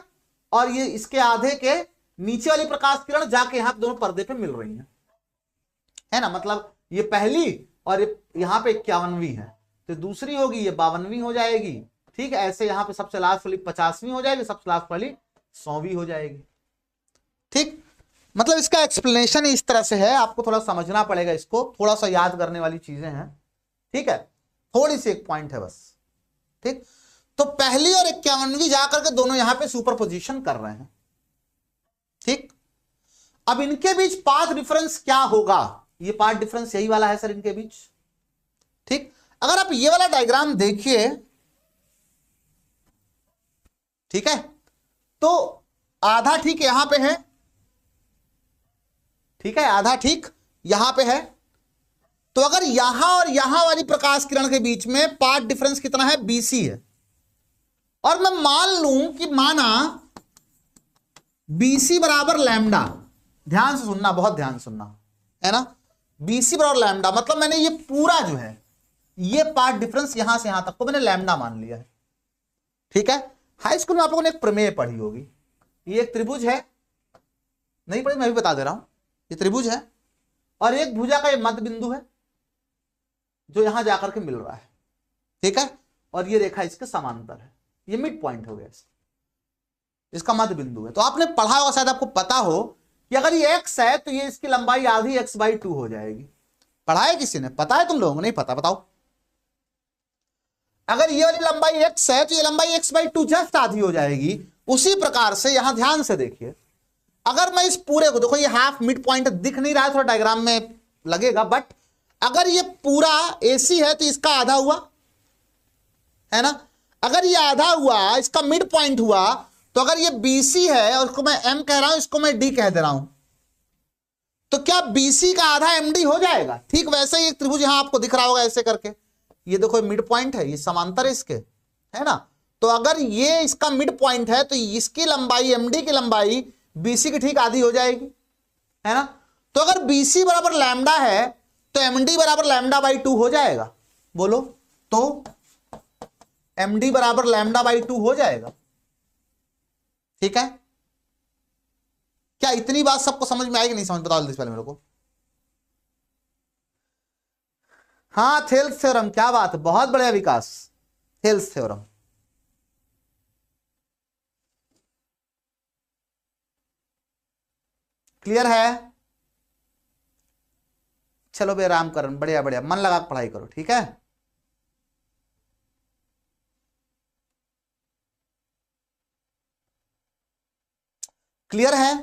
[SPEAKER 1] और ये इसके आधे के नीचे वाली प्रकाश किरण जाके यहां दोनों पर्दे पे मिल रही हैं, है ना, मतलब ये पहली और ये यहां पे 51वीं है, तो दूसरी होगी ये 52वीं हो जाएगी, ठीक है, ऐसे यहां पे सबसे लास्ट वाली 50वीं हो जाएगी, सबसे लास्ट वाली 100वीं हो जाएगी, ठीक। मतलब इसका एक्सप्लेनेशन इस तरह से है, आपको थोड़ा समझना पड़ेगा, इसको थोड़ा सा याद करने वाली चीजें हैं, ठीक है, थोड़ी सी एक पॉइंट है बस, ठीक। तो पहली और 51वीं जाकर के दोनों यहां पे सुपर पोजिशन कर रहे हैं, ठीक। अब इनके बीच पाथ डिफरेंस क्या होगा, ये पाथ डिफरेंस यही वाला है सर इनके बीच, ठीक। अगर आप ये वाला डायग्राम देखिए, ठीक है, तो आधा ठीक यहां पे है, ठीक है, आधा ठीक यहां पे है। तो अगर यहां और यहां वाली प्रकाश किरण के बीच में पाथ डिफरेंस कितना है, बीसी है, और मैं मान लूं कि माना बीसी बराबर लैम्डा, ध्यान से सुनना, बहुत ध्यान सुनना, है ना, बीसी बराबर लैम्डा, मतलब मैंने ये पूरा जो है ये पाथ डिफरेंस यहां से यहां तक को मैंने लैम्डा मान लिया है, ठीक है। हाई स्कूल में आप लोगों ने एक प्रमेय पढ़ी होगी, ये एक त्रिभुज है, नहीं पढ़ी मैं भी बता दे रहा हूं, ये त्रिभुज है और एक भुजा का ये मध्य बिंदु है जो यहां जाकर के मिल रहा है, ठीक है, और ये रेखा इसके समांतर है, ये मिड पॉइंट हो गया, इसका मध्य बिंदु है। तो आपने पढ़ा होगा, शायद आपको पता हो कि अगर ये x है तो ये इसकी लंबाई आधी x/2 हो जाएगी। पढ़ा है किसी ने, पता है तुम लोगों को, नहीं पता, बताओ। अगर ये वाली लंबाई x है तो ये लंबाई x/2 जस्ट आधी हो जाएगी। उसी प्रकार से यहां ध्यान से देखिए, अगर मैं इस पूरे को, देखो ये हाफ मिड पॉइंट दिख नहीं रहा है, थोड़ा डायग्राम में लगेगा, बट अगर ये पूरा AC है तो इसका आधा हुआ, है ना, अगर ये आधा हुआ, इसका मिड पॉइंट हुआ, तो अगर ये BC है और इसको मैं M कह रहा हूं, इसको मैं D कह दे रहा हूं, तो क्या BC का आधा MD हो जाएगा। ठीक वैसे ही एक त्रिभुज यहां आपको दिख रहा होगा ऐसे करके, ये देखो मिड पॉइंट है, ये समांतर है इसके, है ना, तो अगर ये इसका मिड पॉइंट है तो इसकी लंबाई MD की लंबाई BC की ठीक आधी हो जाएगी, है ना। तो अगर BC बराबर लैम्डा है तो MD बराबर λ/2 हो जाएगा, बोलो, तो MD बराबर λ/2 हो जाएगा, ठीक है। क्या इतनी बात सबको समझ में आएगी, नहीं समझ, बताओ जल्दी पहले मेरे को। हाँ, थेल्स थ्योरम, क्या बात है, बहुत बढ़िया विकास, थेल्स थ्योरम, क्लियर है। चलो बे राम करन, बढ़िया बढ़िया, मन लगा पढ़ाई करो, ठीक है। क्लियर है।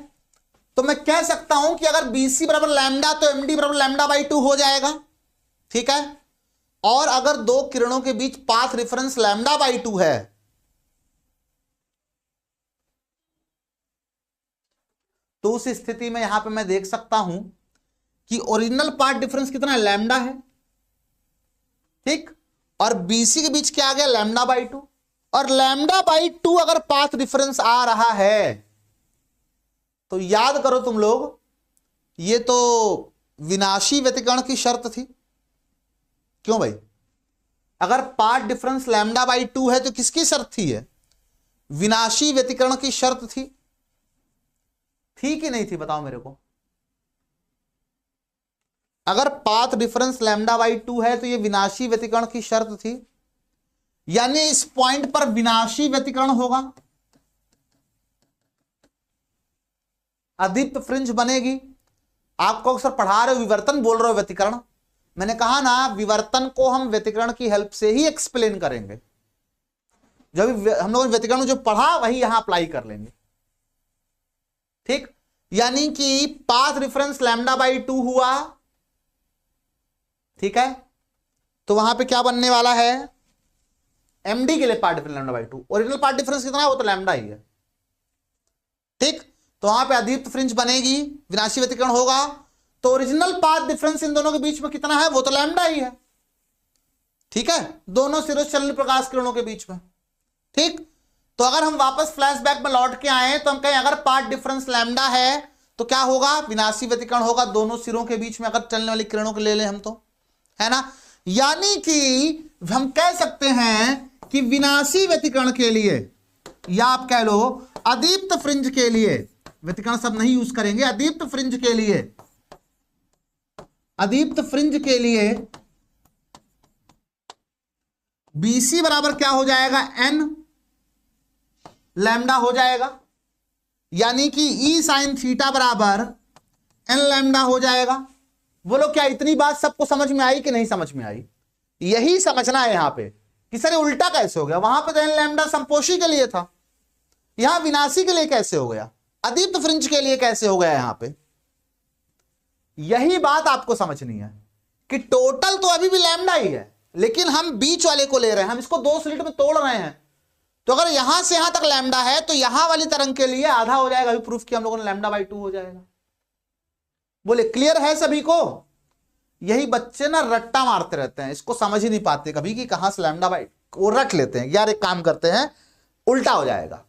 [SPEAKER 1] तो मैं कह सकता हूं कि अगर BC बराबर लैम्डा तो MD बराबर λ/2 हो जाएगा, ठीक है। और अगर दो किरणों के बीच पाथ रेफरेंस λ/2 है तो उस स्थिति में यहां पे मैं देख सकता हूं कि ओरिजिनल पाथ डिफरेंस कितना है, लैम्डा है, ठीक, और BC के बीच क्या आ गया, λ/2। और λ/2 अगर पाथ डिफरेंस आ रहा है तो याद करो तुम लोग, ये तो विनाशी व्यतिकरण की शर्त थी। क्यों भाई? अगर पाथ डिफरेंस λ/2 है तो किसकी शर्त थी? है विनाशी व्यतिकरण की शर्त थी कि नहीं थी? बताओ मेरे को। अगर पाथ डिफरेंस λ/2 है तो ये विनाशी व्यतिकरण की शर्त थी, यानी इस पॉइंट पर विनाशी व्यतिकरण होगा, अदीप्त फ्रिंज बनेगी। आपको अक्सर पढ़ा रहे हो विवर्तन, बोल रहे हो व्यतिकरण। मैंने कहा ना विवर्तन को हम व्यतिकरण की हेल्प से ही एक्सप्लेन करेंगे। जब हम लोग व्यतिकरण जो पढ़ा वही यहां अप्लाई कर लेंगे, ठीक। यानी कि पाथ डिफरेंस λ/2 हुआ, ठीक है, तो वहां पे क्या बनने वाला है, MD के लिए path difference λ/2। Original path difference कितना है, वो तो लैम्डा ही है, ठीक। तो वहां पे अदीप्त फ्रिंज बनेगी, विनाशी व्यतिकरण होगा, तो ओरिजिनल पाथ डिफरेंस इन दोनों के बीच में कितना है, वो तो लैम्डा ही है, ठीक है, दोनों सिरों से चलने प्रकाश किरणों के बीच में, ठीक। तो अगर हम वापस फ्लैशबैक में लौट के आए तो हम कहें अगर पाथ डिफरेंस लैम्डा है तो क्या होगा, विनाशी व्यतिकरण होगा दोनों सिरों के बीच में, अगर चलने वाली किरणों को ले लें हम तो, है ना। यानी कि हम कह सकते हैं कि विनाशी व्यतिकरण के लिए, या आप कह लो अदीप्त फ्रिंज के लिए, व्यतिकरण शब्द नहीं यूज करेंगे, अदीप्त फ्रिंज के लिए, अदीप्त फ्रिंज के लिए BC बराबर क्या हो जाएगा, n लैम्डा हो जाएगा, यानी कि E साइन थीटा बराबर n लैम्डा हो जाएगा। बोलो क्या इतनी बात सबको समझ में आई कि नहीं समझ में आई? यही समझना है यहां पे कि सर उल्टा कैसे हो गया, वहां पे तो n लैम्डा संपोषी के लिए था, यहां विनाशी के लिए कैसे हो गया, अदीप्त फ्रिंज के लिए कैसे हो गया यहां पे। यही बात आपको समझनी है कि टोटल तो अभी भी लैम्डा ही है, लेकिन हम बीच वाले को ले रहे हैं, हम इसको दो स्लिट में तोड़ रहे हैं। तो अगर यहां से यहां तक लैम्डा है तो यहां वाली तरंग के लिए आधा हो जाएगा, अभी प्रूफ किया हम लोगों ने, λ/2 हो जाएगा। बोले क्लियर है सभी को? यही बच्चे ना रट्टा मारते रहते हैं, इसको समझ ही नहीं पाते कभी कि कहां से λ/, वो रट लेते हैं यार, एक काम करते हैं उल्टा हो जाएगा,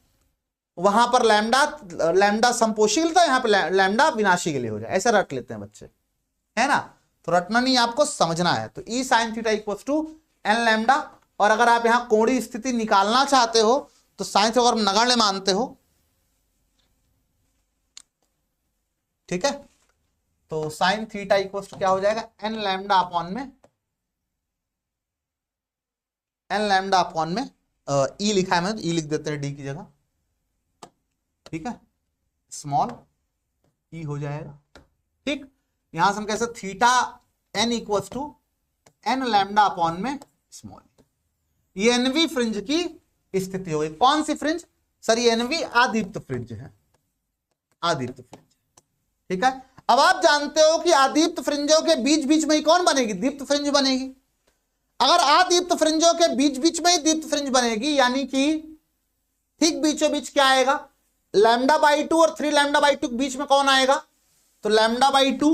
[SPEAKER 1] वहां पर लैम्डा संपोषी के लिए था, यहां पर लैम्डा विनाशी के लिए हो जाए, ऐसे रट लेते हैं बच्चे, है ना। तो रटना नहीं, आपको समझना है। तो E sine theta equals to n lambda, और अगर आप यहां कोणीय स्थिति निकालना चाहते हो तो साइन थीटा अगर नगण्य मानते हो, ठीक है, तो साइन थीटा इक्वल्स टू क्या हो जाएगा, n लैम्डा अपॉन में, n लैम्डा अपॉन में E लिखा है मैंने, तो E लिख देते हैं D की जगह, ठीक है, स्मॉल e हो जाएगा, ठीक। यहां से हम कैसे, theta n equals to n lambda upon में स्मॉल, ये NV फ्रिंज की स्थिति होगी। कौन सी फ्रिंज सर, ये NV आदीप्त फ्रिंज है, आदीप्त फ्रिंज, ठीक है। अब आप जानते हो कि आदीप्त फ्रिंजों के बीच बीच में ही कौन बनेगी, दीप्त फ्रिंज बनेगी। अगर आदीप्त फ्रिंजों के बीच बीच में ही दीप्त फ्रिंज बनेगी, यानी कि ठीक बीचों बीच क्या आएगा, λ/2 और 3 λ/2 के बीच में कौन आएगा, तो λ/2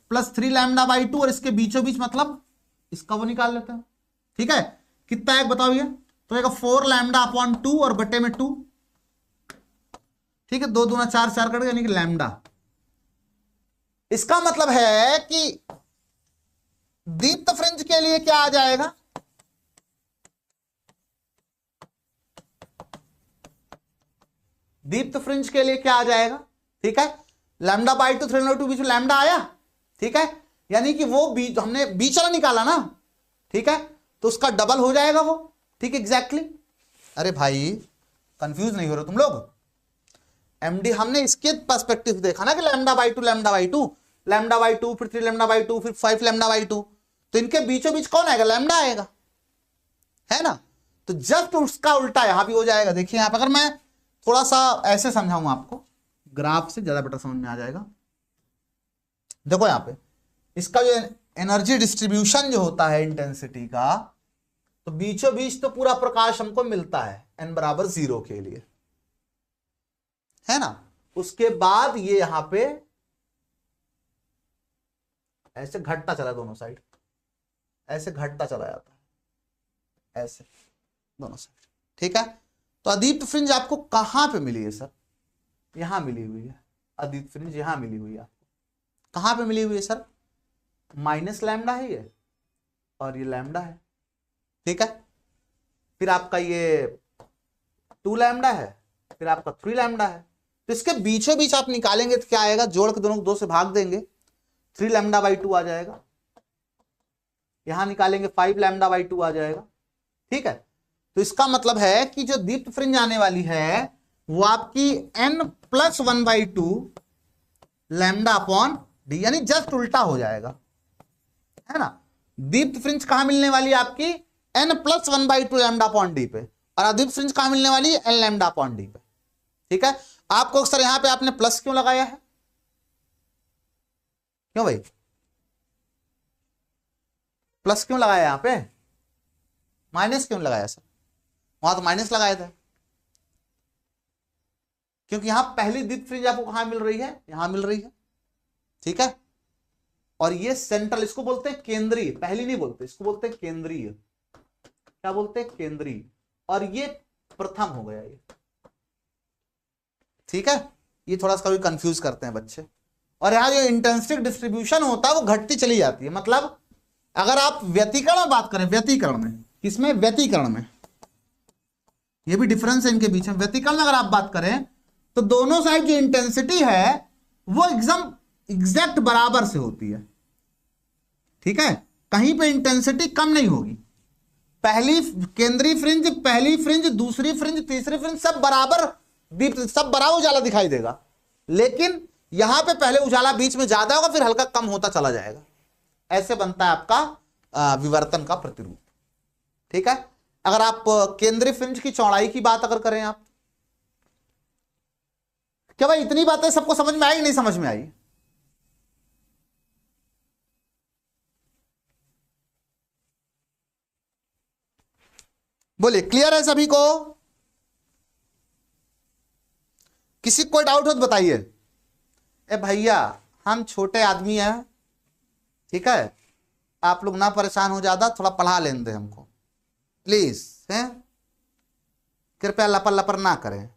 [SPEAKER 1] प्लस 3 λ/2, और इसके बीचों बीच मतलब इसका वो निकाल लेते हैं, ठीक है। कितना है बताओ ये, तो एक 4 λ/2 और बटे में 2, ठीक है, 2 दूना 4, 4 कट गया, यानी कि लैम्डा। इसका मतलब है कि दीप्त फ्रिंज के लिए क्या आ जाएगा, दीप्त फ्रिंज के लिए क्या आ जाएगा, ठीक है, λ/2 3/2 बीच में लैम्डा आया, ठीक है, यानी कि वो बीच हमने बीच वाला निकाला ना, ठीक है, तो उसका डबल हो जाएगा वो, ठीक, एग्जैक्टली। अरे भाई कंफ्यूज नहीं हो रहे तुम लोग, MD हमने इसके पर्सपेक्टिव देखा ना कि λ/2 λ/2 λ/2 फिर 3 λ/2 फिर 5 λ/2, तो इनके बीचों बीच कौन आएगा, लैम्डा आएगा, है ना। तो जस्ट उसका उल्टा यहां भी हो जाएगा। देखिए यहां पर अगर मैं थोड़ा सा ऐसे समझाऊंगा आपको, ग्राफ से ज्यादा बेटर समझ में आ जाएगा। देखो यहां पे इसका जो एनर्जी डिस्ट्रीब्यूशन जो होता है इंटेंसिटी का, तो बीचों बीच तो पूरा प्रकाश हमको मिलता है n बराबर 0 के लिए, है ना। उसके बाद ये यहां पे ऐसे घटता चला, दोनों साइड ऐसे घटता चला जाता है, ऐसे दोनों साइड, ठीक है। तो अदीप्त फ्रिंज आपको कहां पे मिली है सर? यहां मिली हुई है अदीप्त फ्रिंज, यहां मिली हुई है आपको। कहां पे मिली हुई है सर? माइनस लैम्डा है ये और ये लैम्डा है, ठीक है। फिर आपका ये 2 लैम्डा है, फिर आपका 3 लैम्डा है। तो इसके बीचों बीच आप निकालेंगे तो क्या आएगा? जोड़ के दोनों को 2 से भाग देंगे, 3 लैम्डा बाई 2 आ जाएगा। यहां निकालेंगे 5 लैम्डा बाई 2 आ जाएगा, ठीक है। तो इसका मतलब है कि जो दीप्त फ्रिंज आने वाली है वो आपकी n+1/2 लैम्डा अपॉन डी, यानी जस्ट उल्टा हो जाएगा, है ना। दीप्त फ्रिंज कहां मिलने वाली है आपकी? n+1/2 लैम्डा अपॉन डी पे, और अदीप्त फ्रिंज कहां मिलने वाली है? n लैम्डा अपॉन डी पे, ठीक है। आपको सर यहां पे आपने प्लस क्यों लगाया है? क्यों भाई प्लस क्यों लगाया? यहां पे माइनस क्यों लगाया सर? वहां तो माइनस लगाया था, क्योंकि यहां पहली दीप्त फ्रिंज आपको कहां मिल रही है? यहां मिल रही है, ठीक है। और ये सेंट्रल, इसको बोलते हैं केंद्रीय, पहली नहीं बोलते, इसको बोलते हैं केंद्रीय। क्या बोलते हैं? केंद्रीय। और ये प्रथम हो गया ये, ठीक है। ये थोड़ा सा कभी कंफ्यूज करते हैं बच्चे। और यहां जो इंटेंसिटी डिस्ट्रीब्यूशन होता है वो घटती चली जाती है। मतलब अगर आप व्यतिकरण में बात करें, व्यतिकरण में, किसमें? व्यतिकरण में, ये भी डिफरेंस है इनके बीच में। व्यतिकरण में अगर आप बात करें तो दोनों साइड जो इंटेंसिटी है वो एकदम एग्जैक्ट बराबर से होती है, ठीक है। कहीं पे इंटेंसिटी कम नहीं होगी। पहली केंद्रीय फ्रिंज, पहली फ्रिंज, दूसरी फ्रिंज, तीसरी फ्रिंज, सब बराबर दीप्त, सब बराबर उजाला दिखाई देगा। लेकिन यहां पे पहले उजाला बीच में ज्यादा होगा, फिर हल्का कम होता चला जाएगा। ऐसे बनता है आपका विवर्तन का प्रतिरूप, ठीक है। अगर आप केंद्रीय फ्रिंज की चौड़ाई की बात अगर करें आप, क्या भाई इतनी बातें सबको समझ में आई? नहीं समझ में आई? बोलिए, क्लियर है सभी को? किसी कोई डाउट हो तो बताइए। ए भैया हम छोटे आदमी हैं, ठीक है, आप लोग ना परेशान हो ज्यादा, थोड़ा पढ़ा लेने दे हमको प्लीज, हैं? कृपया लपर लपर ना करें।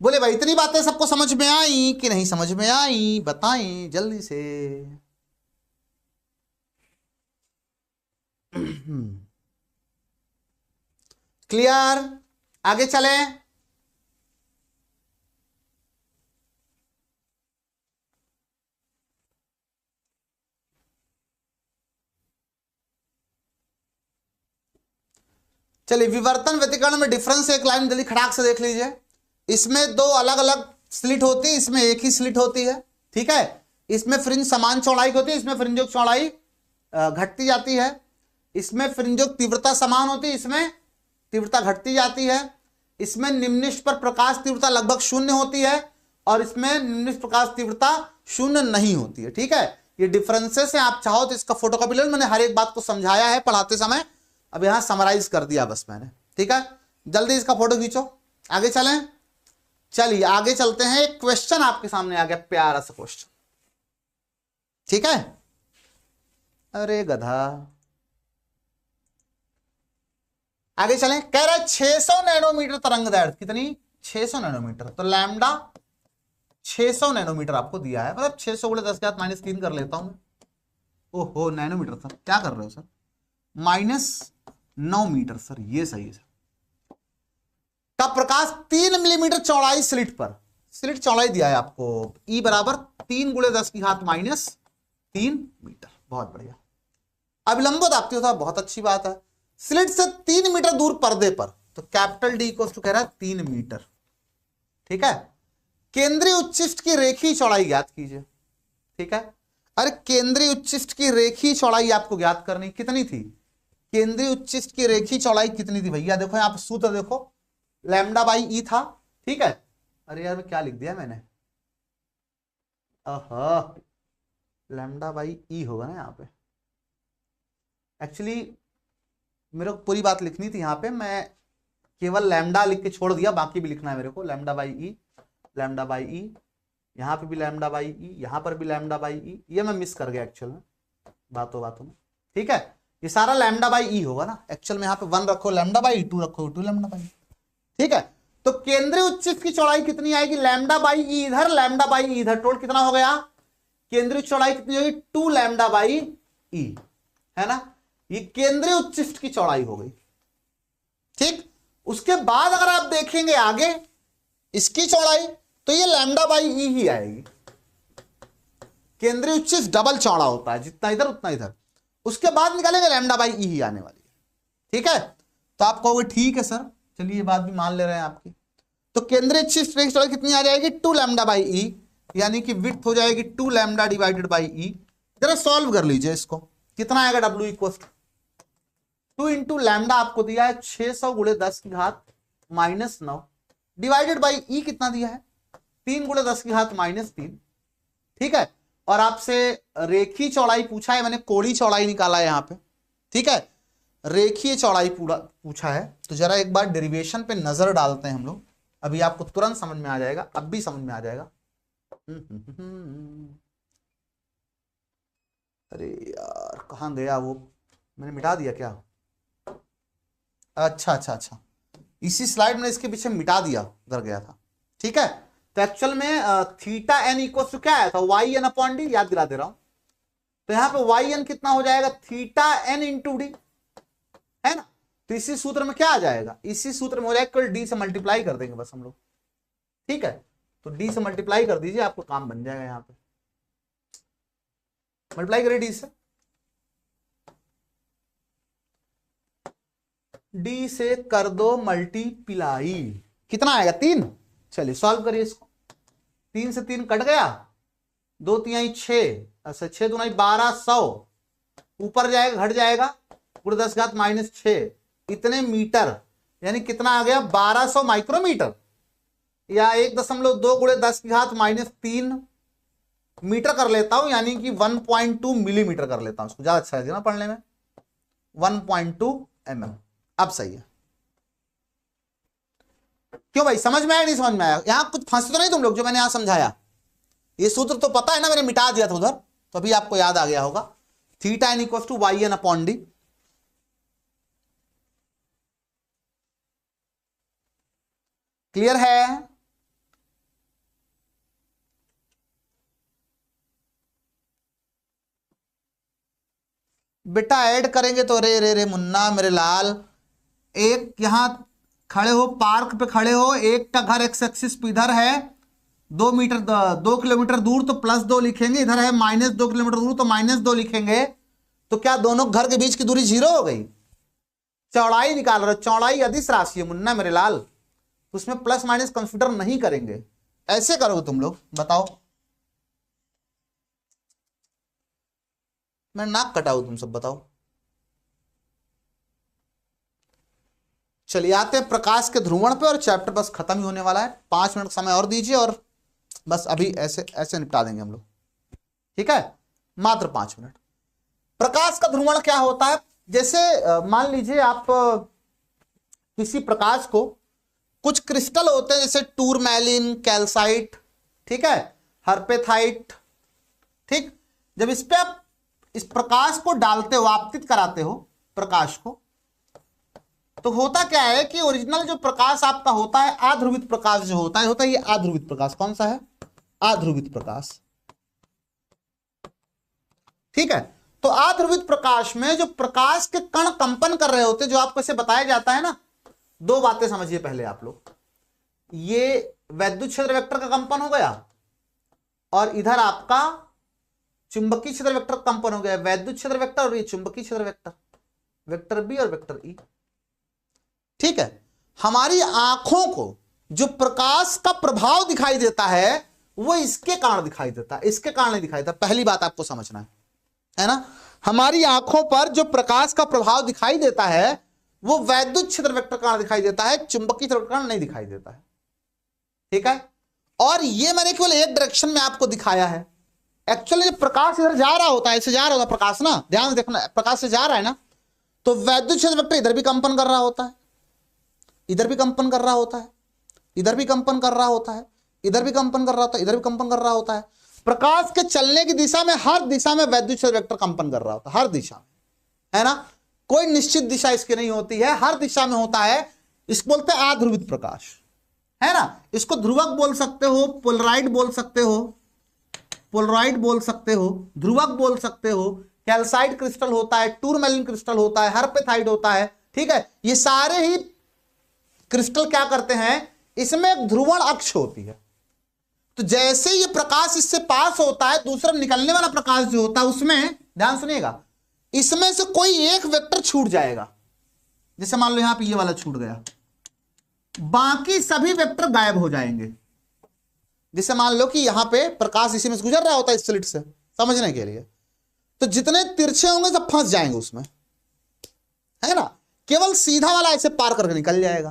[SPEAKER 1] बोले भाई इतनी बातें सबको समझ में आई कि नहीं समझ में आई? बताएं जल्दी से। क्लियर? आगे चले। चलिए, विवर्तन व्यतिकरण में डिफरेंस एक लाइन जल्दी खड़ाक से देख लीजिए। इसमें 2 अलग अलग स्लिट होती है, इसमें एक ही स्लिट होती है, ठीक है। इसमें फ्रिंज समान चौड़ाई की होती है, इसमें फ्रिंजों की चौड़ाई घटती जाती है। इसमें फ्रिंजों की तीव्रता समान होती है, इसमें तीव्रता घटती जाती है। इसमें निम्निष्ठ पर प्रकाश तीव्रता लगभग 0 होती है, और इसमें निम्निष्ठ प्रकाश तीव्रता 0 नहीं होती है, ठीक है। ये डिफरेंसेस हैं। आप चाहो तो इसका फोटोकॉपी ले लो, मैंने हर एक बात को समझाया है पढ़ाते समय, अब यहां समराइज कर दिया बस मैंने, ठीक है। जल्दी इसका फोटो खींचो, आगे चलें। चलिए आगे चलते हैं। एक क्वेश्चन आपके सामने आ गया, प्यारा सा क्वेश्चन, ठीक है। अरे गधा, आगे चलें। कह रहा है 600 नैनोमीटर तरंग दैर्घ्य, कितनी? 600 नैनोमीटर। तो लैम्डा 600 नैनोमीटर आपको दिया है, मतलब 600 × 10⁻³ कर लेता हूं मैं। ओहो नैनोमीटर सर, क्या कर रहे हो सर? -9 मीटर सर, ये सही है सर। का प्रकाश 3 मिलीमीटर चौड़ाई स्लिट पर, स्लिट चौड़ाई दिया है आपको E बराबर 3 × 10⁻³ मीटर। बहुत बढ़िया। अविलंब दाप्ती होता है, बहुत अच्छी बात है। स्लिट से 3 मीटर दूर पर्दे पर, तो कैपिटल D को कह रहा है 3 मीटर, ठीक है। केंद्रीय उच्चिष्ट की रेखीय चौड़ाई ज्ञात कीजिए, ठीक है। अरे केंद्रीय उच्चिष्ट की रेखीय चौड़ाई आपको ज्ञात करनी, कितनी थी? केंद्रीय उच्चिष्ट की रेखीय चौड़ाई कितनी थी भैया? देखो यहां पर सूत्र देखो, लैम्डा बाई ई था, ठीक है। अरे यार मैं क्या लिख दिया मैंने? लैम्डा बाई ई होगा ना यहाँ पे। एक्चुअली मेरे को पूरी बात लिखनी थी, यहाँ पे मैं केवल लैम्डा लिख के छोड़ दिया, बाकी भी लिखना है मेरे को। Lambda by E, lambda by E, यहाँ पे भी लैम्डा बाई ई, यहाँ पर भी लैम्डा बाई ई, ये मैं मिस कर गया एक्चुअल में। बातों बातों में, ठीक है। ये सारा लैम्डा बाई ई होगा ना, एक्चुअल में यहाँ पे 1 रखो लैम्डा बाई, 2 रखो 2 लैम्डा बाई, ठीक है। तो केंद्रीय उच्चिष्ट की चौड़ाई कितनी आएगी, लैम्डा बाई ई इधर, लैम्डा बाई ई इधर, टोटल कितना हो गया, केंद्रीय चौड़ाई कितनी होगी, 2 लैम्डा बाई ई, है ना। ये केंद्रीय उच्चिष्ट की चौड़ाई हो गई, ठीक। उसके बाद अगर आप देखेंगे आगे इसकी चौड़ाई, तो ये लैम्डा बाई ई ही आएगी। केंद्रीय उच्चिष्ट डबल चौड़ा होता है, जितना इधर उतना इधर, उसके बाद निकालेंगे लैम्डा बाई ई ही आने वाली है, ठीक है। तो आप कहोगे ठीक है सर, चलिए ये बात भी मान ले रहे हैं आपकी। तो केंद्रीय उच्चिष्ट की चौड़ाई कितनी आ जाएगी, 2 लैम्डा बाई ई, यानी कि विड्थ हो जाएगी 2 लैम्डा डिवाइडेड बाई ई। जरा सॉल्व कर लीजिए इसको, कितना आएगा, डब्ल्यू इक्वल 2 इंटू लैम्डा आपको दिया है 600 गुणे 10 की घात -9 डिवाइडेड बाई ई कितना दिया है, 3 गुणे 10 की घात -3, ठीक है। और आपसे रेखीय चौड़ाई पूछा है, मैंने कोणीय चौड़ाई निकाला है यहाँ पे, ठीक है। रेखीय चौड़ाई पूरा पूछा है, तो जरा एक बार डेरिवेशन पे नजर डालते हैं हम लोग, अभी आपको तुरंत समझ में आ जाएगा, अब भी समझ में आ जाएगा। अरे यार कहाँ गया वो, मैंने मिटा दिया क्या, अच्छा अच्छा अच्छा, इसी स्लाइड में इसके पीछे मिटा दिया, उधर गया था, ठीक है। तो एक्चुअल में थीटा एन इक्वल टू क्या आया था, वाई एन अपॉन डी, याद दिला दे रहा हूं। तो यहां पे वाई एन कितना हो जाएगा, थीटा एन इंटू डी, है ना। तो इसी सूत्र में क्या आ जाएगा, इसी सूत्र में हो जाएगा, केवल डी से मल्टीप्लाई कर देंगे बस हम लोग, ठीक है। तो डी से मल्टीप्लाई कर दीजिए, आपको काम बन जाएगा। यहां पे मल्टीप्लाई करिए डी से, डी से कर दो मल्टीप्लाई, कितना आएगा 3। चलिए सॉल्व करिए इसको, 3 से 3 कट गया, 2 तिहाई 6, अच्छा 6 दूना 1200, ऊपर जाएगा घट जाएगा, पूरे 10 घात -6, इतने मीटर, यानी कितना आ गया 1200 माइक्रोमीटर, या 1.2 गुणे 10 की घात -3 मीटर कर लेता हूं, यानी कि 1.2 मिलीमीटर कर लेता हूं, उसको ज्यादा अच्छा है ना पढ़ने में, 1.2 mm। अब सही है, क्यों भाई, समझ में आया नहीं समझ में आया, यहां कुछ फंसे तो नहीं तुम लोग, जो मैंने यहां समझाया, ये सूत्र तो पता है ना, मैंने मिटा दिया था उधर, तो अभी आपको याद आ गया होगा। Theta n equal to Y N upon d, clear है। बेटा ऐड करेंगे तो, रे रे रे मुन्ना मेरे लाल, एक यहां खड़े हो, पार्क पे खड़े हो, एक का घर एक्स एक्सिस पे इधर है 2 किलोमीटर दूर, तो +2 लिखेंगे, इधर है -2 किलोमीटर दूर, तो -2 लिखेंगे। तो क्या दोनों घर के बीच की दूरी 0 हो गई, चौड़ाई निकाल रहे हो, चौड़ाई अदिश राशि है मुन्ना मेरे लाल, उसमें प्लस माइनस कंसीडर नहीं करेंगे, ऐसे करोगे तुम लोग, बताओ, मैं नाक कटाऊं तुम सब, बताओ। चलिए आते हैं प्रकाश के ध्रुवण पे, और चैप्टर बस खत्म ही होने वाला है, 5 मिनट समय और दीजिए, और बस अभी ऐसे ऐसे निपटा देंगे हम लोग, ठीक है, मात्र 5 मिनट। प्रकाश का ध्रुवण क्या होता है, जैसे मान लीजिए आप किसी प्रकाश को, कुछ क्रिस्टल होते हैं जैसे टूरमैलिन, कैल्साइट, ठीक है, हर्पेथाइट, ठीक। जब इस पे आप इस प्रकाश को डालते हो, आपतित कराते हो प्रकाश को, तो होता क्या है कि ओरिजिनल जो प्रकाश आपका होता है, आध्रुवित प्रकाश जो होता है ये आध्रुवित प्रकाश, कौन सा है, आध्रुवित प्रकाश, ठीक है। तो आध्रुवित प्रकाश में जो प्रकाश के कण कंपन कर रहे होते, जो आपको इसे बताया जाता है ना, 2 बातें समझिए पहले आप लोग, ये वैद्युत क्षेत्र वेक्टर का कंपन हो गया, और इधर आपका चुंबकीय क्षेत्र वेक्टर कंपन हो गया, वैद्युत क्षेत्र वेक्टर और ये चुंबकीय क्षेत्र वेक्टर, वेक्टर बी और वेक्टर ई, ठीक है। हमारी आंखों को जो प्रकाश का प्रभाव दिखाई देता है, वो इसके कारण दिखाई देता है, इसके कारण नहीं दिखाई देता, पहली बात आपको समझना है ना। हमारी आंखों पर जो प्रकाश का प्रभाव दिखाई देता है, वो वैद्युत क्षेत्र वेक्टर कारण दिखाई देता है, चुंबकीय क्षेत्र कारण नहीं दिखाई देता है, ठीक है। और ये मैंने केवल एक डायरेक्शन में आपको दिखाया है, एक्चुअली प्रकाश इधर जा रहा होता है, ऐसे जा रहा होता है प्रकाश ना, ध्यान से देखना, प्रकाश से जा रहा है ना, तो वैद्युत क्षेत्र वेक्टर इधर भी कंपन कर रहा होता है, इधर भी कंपन कर रहा होता है, इधर भी कंपन कर रहा होता है, इधर भी कंपन कर रहा होता है, इधर भी कंपन कर रहा होता है। प्रकाश के चलने की दिशा में हर दिशा में वैद्युत क्षेत्र वेक्टर कंपन कर रहा होता है, हर दिशा में, है ना। कोई निश्चित दिशा इसकी नहीं होती है, हर दिशा में होता है। इसको बोलते हैं आध्रुवित प्रकाश, है ना। इसको ध्रुवक बोल सकते हो, पोलराइड बोल सकते हो, पोलराइड बोल सकते हो, ध्रुवक बोल सकते हो, कैल्साइट क्रिस्टल होता है, टूरमैलिन क्रिस्टल होता है, हर्पेथाइड होता है, ठीक है। ये सारे ही क्रिस्टल क्या करते हैं, इसमें एक ध्रुवण अक्ष होती है। तो जैसे ये प्रकाश इससे पास होता है, दूसरा निकलने वाला प्रकाश जो होता है उसमें, ध्यान सुनिएगा, इसमें से कोई एक वेक्टर छूट जाएगा। जैसे मान लो यहां पे ये वाला छूट गया, बाकी सभी वेक्टर गायब हो जाएंगे। जैसे मान लो कि यहां पे प्रकाश इसी में से गुजर रहा होता है स्लिट से, समझने के लिए, तो जितने तिरछे होंगे सब फंस जाएंगे उसमें, है ना। केवल सीधा वाला ऐसे पार करके निकल जाएगा,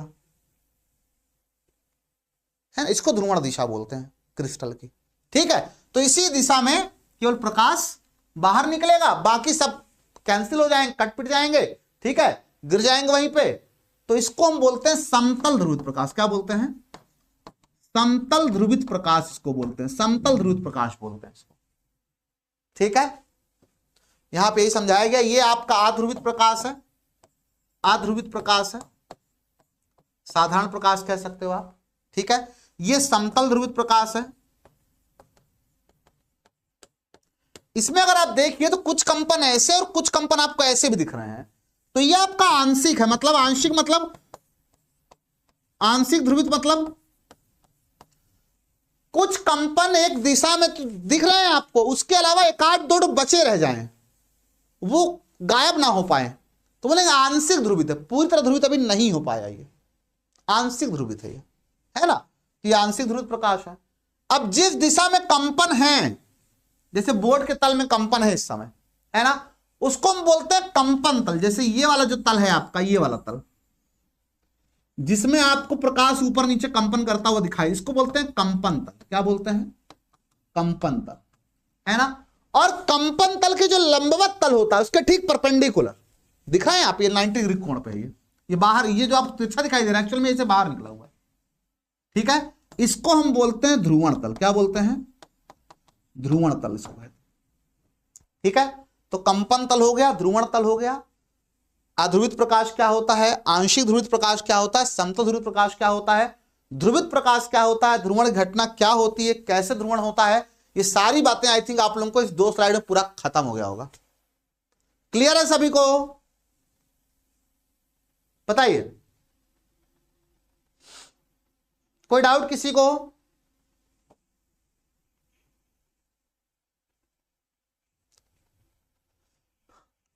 [SPEAKER 1] है ना। इसको ध्रुवण दिशा बोलते हैं क्रिस्टल की, ठीक है। तो इसी दिशा में केवल प्रकाश बाहर निकलेगा, बाकी सब कैंसिल हो जाएंगे, कट पिट जाएंगे, ठीक है, गिर जाएंगे वहीं पे। तो इसको हम बोलते हैं समतल ध्रुवित प्रकाश। क्या बोलते हैं, समतल ध्रुवित प्रकाश इसको बोलते हैं, समतल ध्रुवित प्रकाश बोलते हैं इसको, ठीक है। यहां पे यही समझाया गया, ये आपका आध्रुवित प्रकाश है, आध्रुवित प्रकाश है, साधारण प्रकाश कह सकते हो आप, ठीक है। ये समतल ध्रुवित प्रकाश है। इसमें अगर आप देखिए तो कुछ कंपन ऐसे और कुछ कंपन आपको ऐसे भी दिख रहे हैं। तो ये आपका आंशिक है, मतलब आंशिक मतलब आंशिक ध्रुवित, मतलब कुछ कंपन एक दिशा में तो दिख रहे हैं आपको, उसके अलावा एक आध दो बचे रह जाएं, वो गायब ना हो पाए, तो बोलेंगे आंशिक ध्रुवित है। पूरी तरह ध्रुवित अभी नहीं हो पाया, ये आंशिक ध्रुवित है, ये है ना, ये आंशिक ध्रुवित प्रकाश है। अब जिस दिशा में कंपन है, जैसे बोर्ड के तल में कंपन है इस समय, है ना, उसको हम बोलते हैं कंपन तल। जैसे ये वाला जो तल है आपका, ये वाला तल जिसमें आपको प्रकाश ऊपर नीचे कंपन करता हुआ दिखाई, इसको बोलते हैं कंपन तल। क्या बोलते हैं, कंपन तल, है ना। और कंपन तल के जो लंबवत तल होता है उसके ठीक परपेंडिकुलर दिख रहे हैं आप, ये 90 डिग्री कोण पे है, ये बाहर, ये जो आपको तिरछा दिखाई दे रहा है एक्चुअल में इसे बाहर निकला हुआ है, ठीक है। इसको हम बोलते हैं ध्रुवण तल। क्या बोलते हैं, ध्रुवण तल इसको है, ठीक है। तो कंपन तल हो गया, ध्रुवण तल हो गया। अध्रुवित प्रकाश क्या होता है, आंशिक ध्रुवित प्रकाश क्या होता है, समतल ध्रुवित प्रकाश क्या होता है, ध्रुवित प्रकाश क्या होता है, ध्रुवण घटना क्या होती है, कैसे ध्रुवण होता है, ये सारी बातें आई थिंक आप लोगों को इस 2 स्लाइड में पूरा खत्म हो गया होगा। क्लियर है सभी को, बताइए, कोई डाउट किसी को।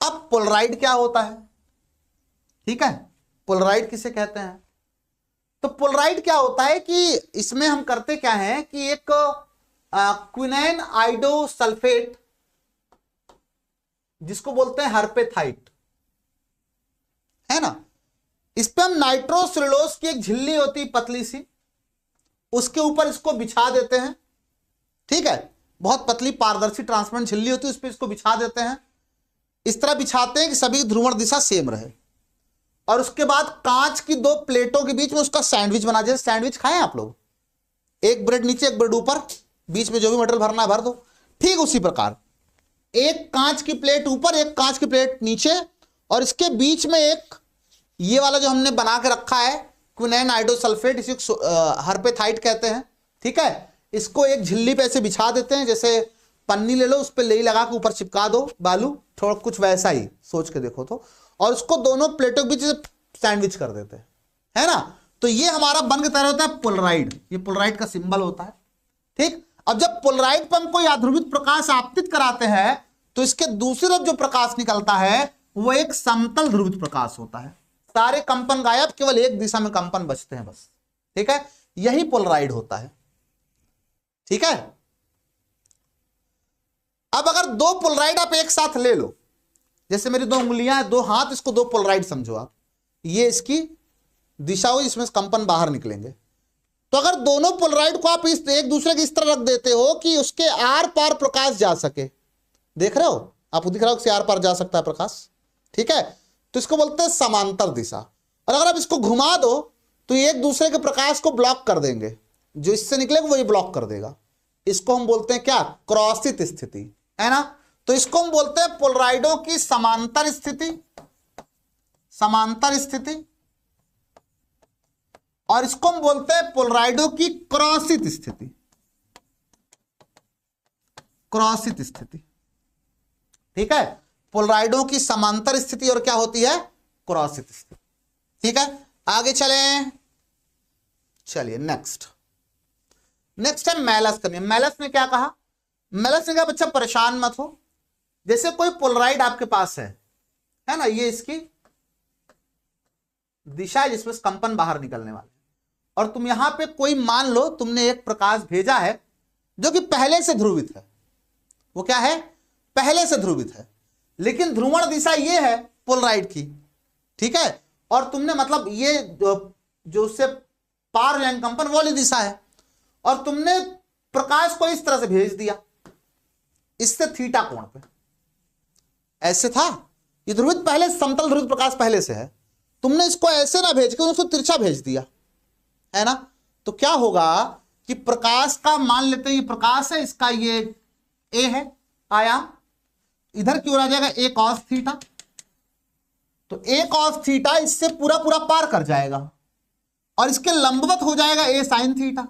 [SPEAKER 1] अब पोलराइड क्या होता है, ठीक है, पोलराइड किसे कहते हैं। तो पोलराइड क्या होता है कि इसमें हम करते क्या है कि एक क्विनैन आइडोसल्फेट, जिसको बोलते हैं हर्पेथाइट, है ना, इस पे हम नाइट्रोसेलुलोज की एक झिल्ली होती पतली सी, उसके ऊपर इसको बिछा देते हैं, ठीक है। बहुत पतली पारदर्शी ट्रांसपेरेंट झिल्ली होती है, उस पर इसको बिछा देते हैं। इस तरह बिछाते हैं कि सभी ध्रुवण दिशा सेम रहे, और उसके बाद कांच की 2 प्लेटों के बीच में उसका सैंडविच बना। जैसे सैंडविच खाएं आप लोग, एक ब्रेड नीचे एक ब्रेड ऊपर, बीच में जो भी मटेरियल भरना है भर दो, ठीक उसी प्रकार एक कांच की प्लेट ऊपर, एक कांच की प्लेट नीचे, और इसके बीच में एक ये वाला जो हमने बना के रखा है क्विनैन आइडोसल्फेट, इसे हर्पेथाइट कहते हैं, ठीक है। इसको एक झिल्ली पे ऐसे बिछा देते हैं, जैसे पन्नी ले लो, उस पर लेई लगा के ऊपर चिपका दो बालू, थोड़ा कुछ वैसा ही सोच के देखो तो, और उसको दोनों प्लेटों के बीच सैंडविच कर देते हैं, है ना। तो ये हमारा बन के तैयार होता है पोलराइड, ये पोलराइड का सिंबल होता है, ठीक। अब जब पोलराइड पर हम कोई अध्रुवित प्रकाश आपतित कराते हैं तो इसके दूसरी तरफ जो प्रकाश निकलता है वो एक समतल ध्रुवित प्रकाश होता है। सारे कंपन गायब, केवल एक दिशा में कंपन बचते हैं बस, ठीक है। यही पोलराइड होता है, ठीक है। अब अगर 2 पोलराइड आप एक साथ ले लो, जैसे मेरी 2 उंगलियां हैं, 2 हाथ, इसको 2 पोलराइड समझो आप, ये इसकी दिशा हो, इसमें कंपन बाहर निकलेंगे। तो अगर दोनों पोलराइड को आप इस एक दूसरे के इस तरह रख देते हो कि उसके आर पार प्रकाश जा सके, देख रहे हो आपको दिख रहा हो कि आर पार जा सकता है प्रकाश, ठीक है, तो इसको बोलते हैं समांतर दिशा। और अगर आप इसको घुमा दो तो एक दूसरे के प्रकाश को ब्लॉक कर देंगे, जो इससे निकलेगा वो ये ब्लॉक कर देगा, इसको हम बोलते हैं क्या, क्रॉसित स्थिति, है ना। तो इसको हम बोलते हैं पोलराइडों की समांतर स्थिति, समांतर स्थिति, और इसको हम बोलते हैं पोलराइडों की क्रॉसित स्थिति, क्रॉसित स्थिति। ठीक है, पोलराइडों की समांतर स्थिति और क्या होती है, क्रॉसित स्थिति। ठीक है, आगे चलें, चलिए नेक्स्ट है मेलस का नियम। मेलस ने क्या कहा, मेलस ने कहा बच्चा परेशान मत हो, जैसे कोई पोलराइड आपके पास है ना, ये इसकी दिशा है जिसमें कंपन बाहर निकलने वाले, और तुम यहां पे कोई मान लो तुमने एक प्रकाश भेजा है जो कि पहले से ध्रुवित है, वो क्या है, पहले से ध्रुवित है, लेकिन ध्रुवण दिशा ये है पोलराइड की। ठीक है, और तुमने मतलब ये जो उससे पार लाइन कंपन वाली दिशा है, और तुमने प्रकाश को इस तरह से भेज दिया, इससे थीटा कोण पे, ऐसे था ये ध्रुवित, पहले समतल ध्रुवित प्रकाश पहले से है, तुमने इसको ऐसे ना भेज के उसको तिरछा भेज दिया, है ना। तो क्या होगा कि प्रकाश का मान लेते हैं ये प्रकाश है, इसका ये ए है आयाम, इधर की ओर आ जाएगा ए कॉस थीटा, तो ए कॉस थीटा इससे पूरा पूरा पार कर जाएगा, और इसके लंबवत हो जाएगा ए साइन थीटा,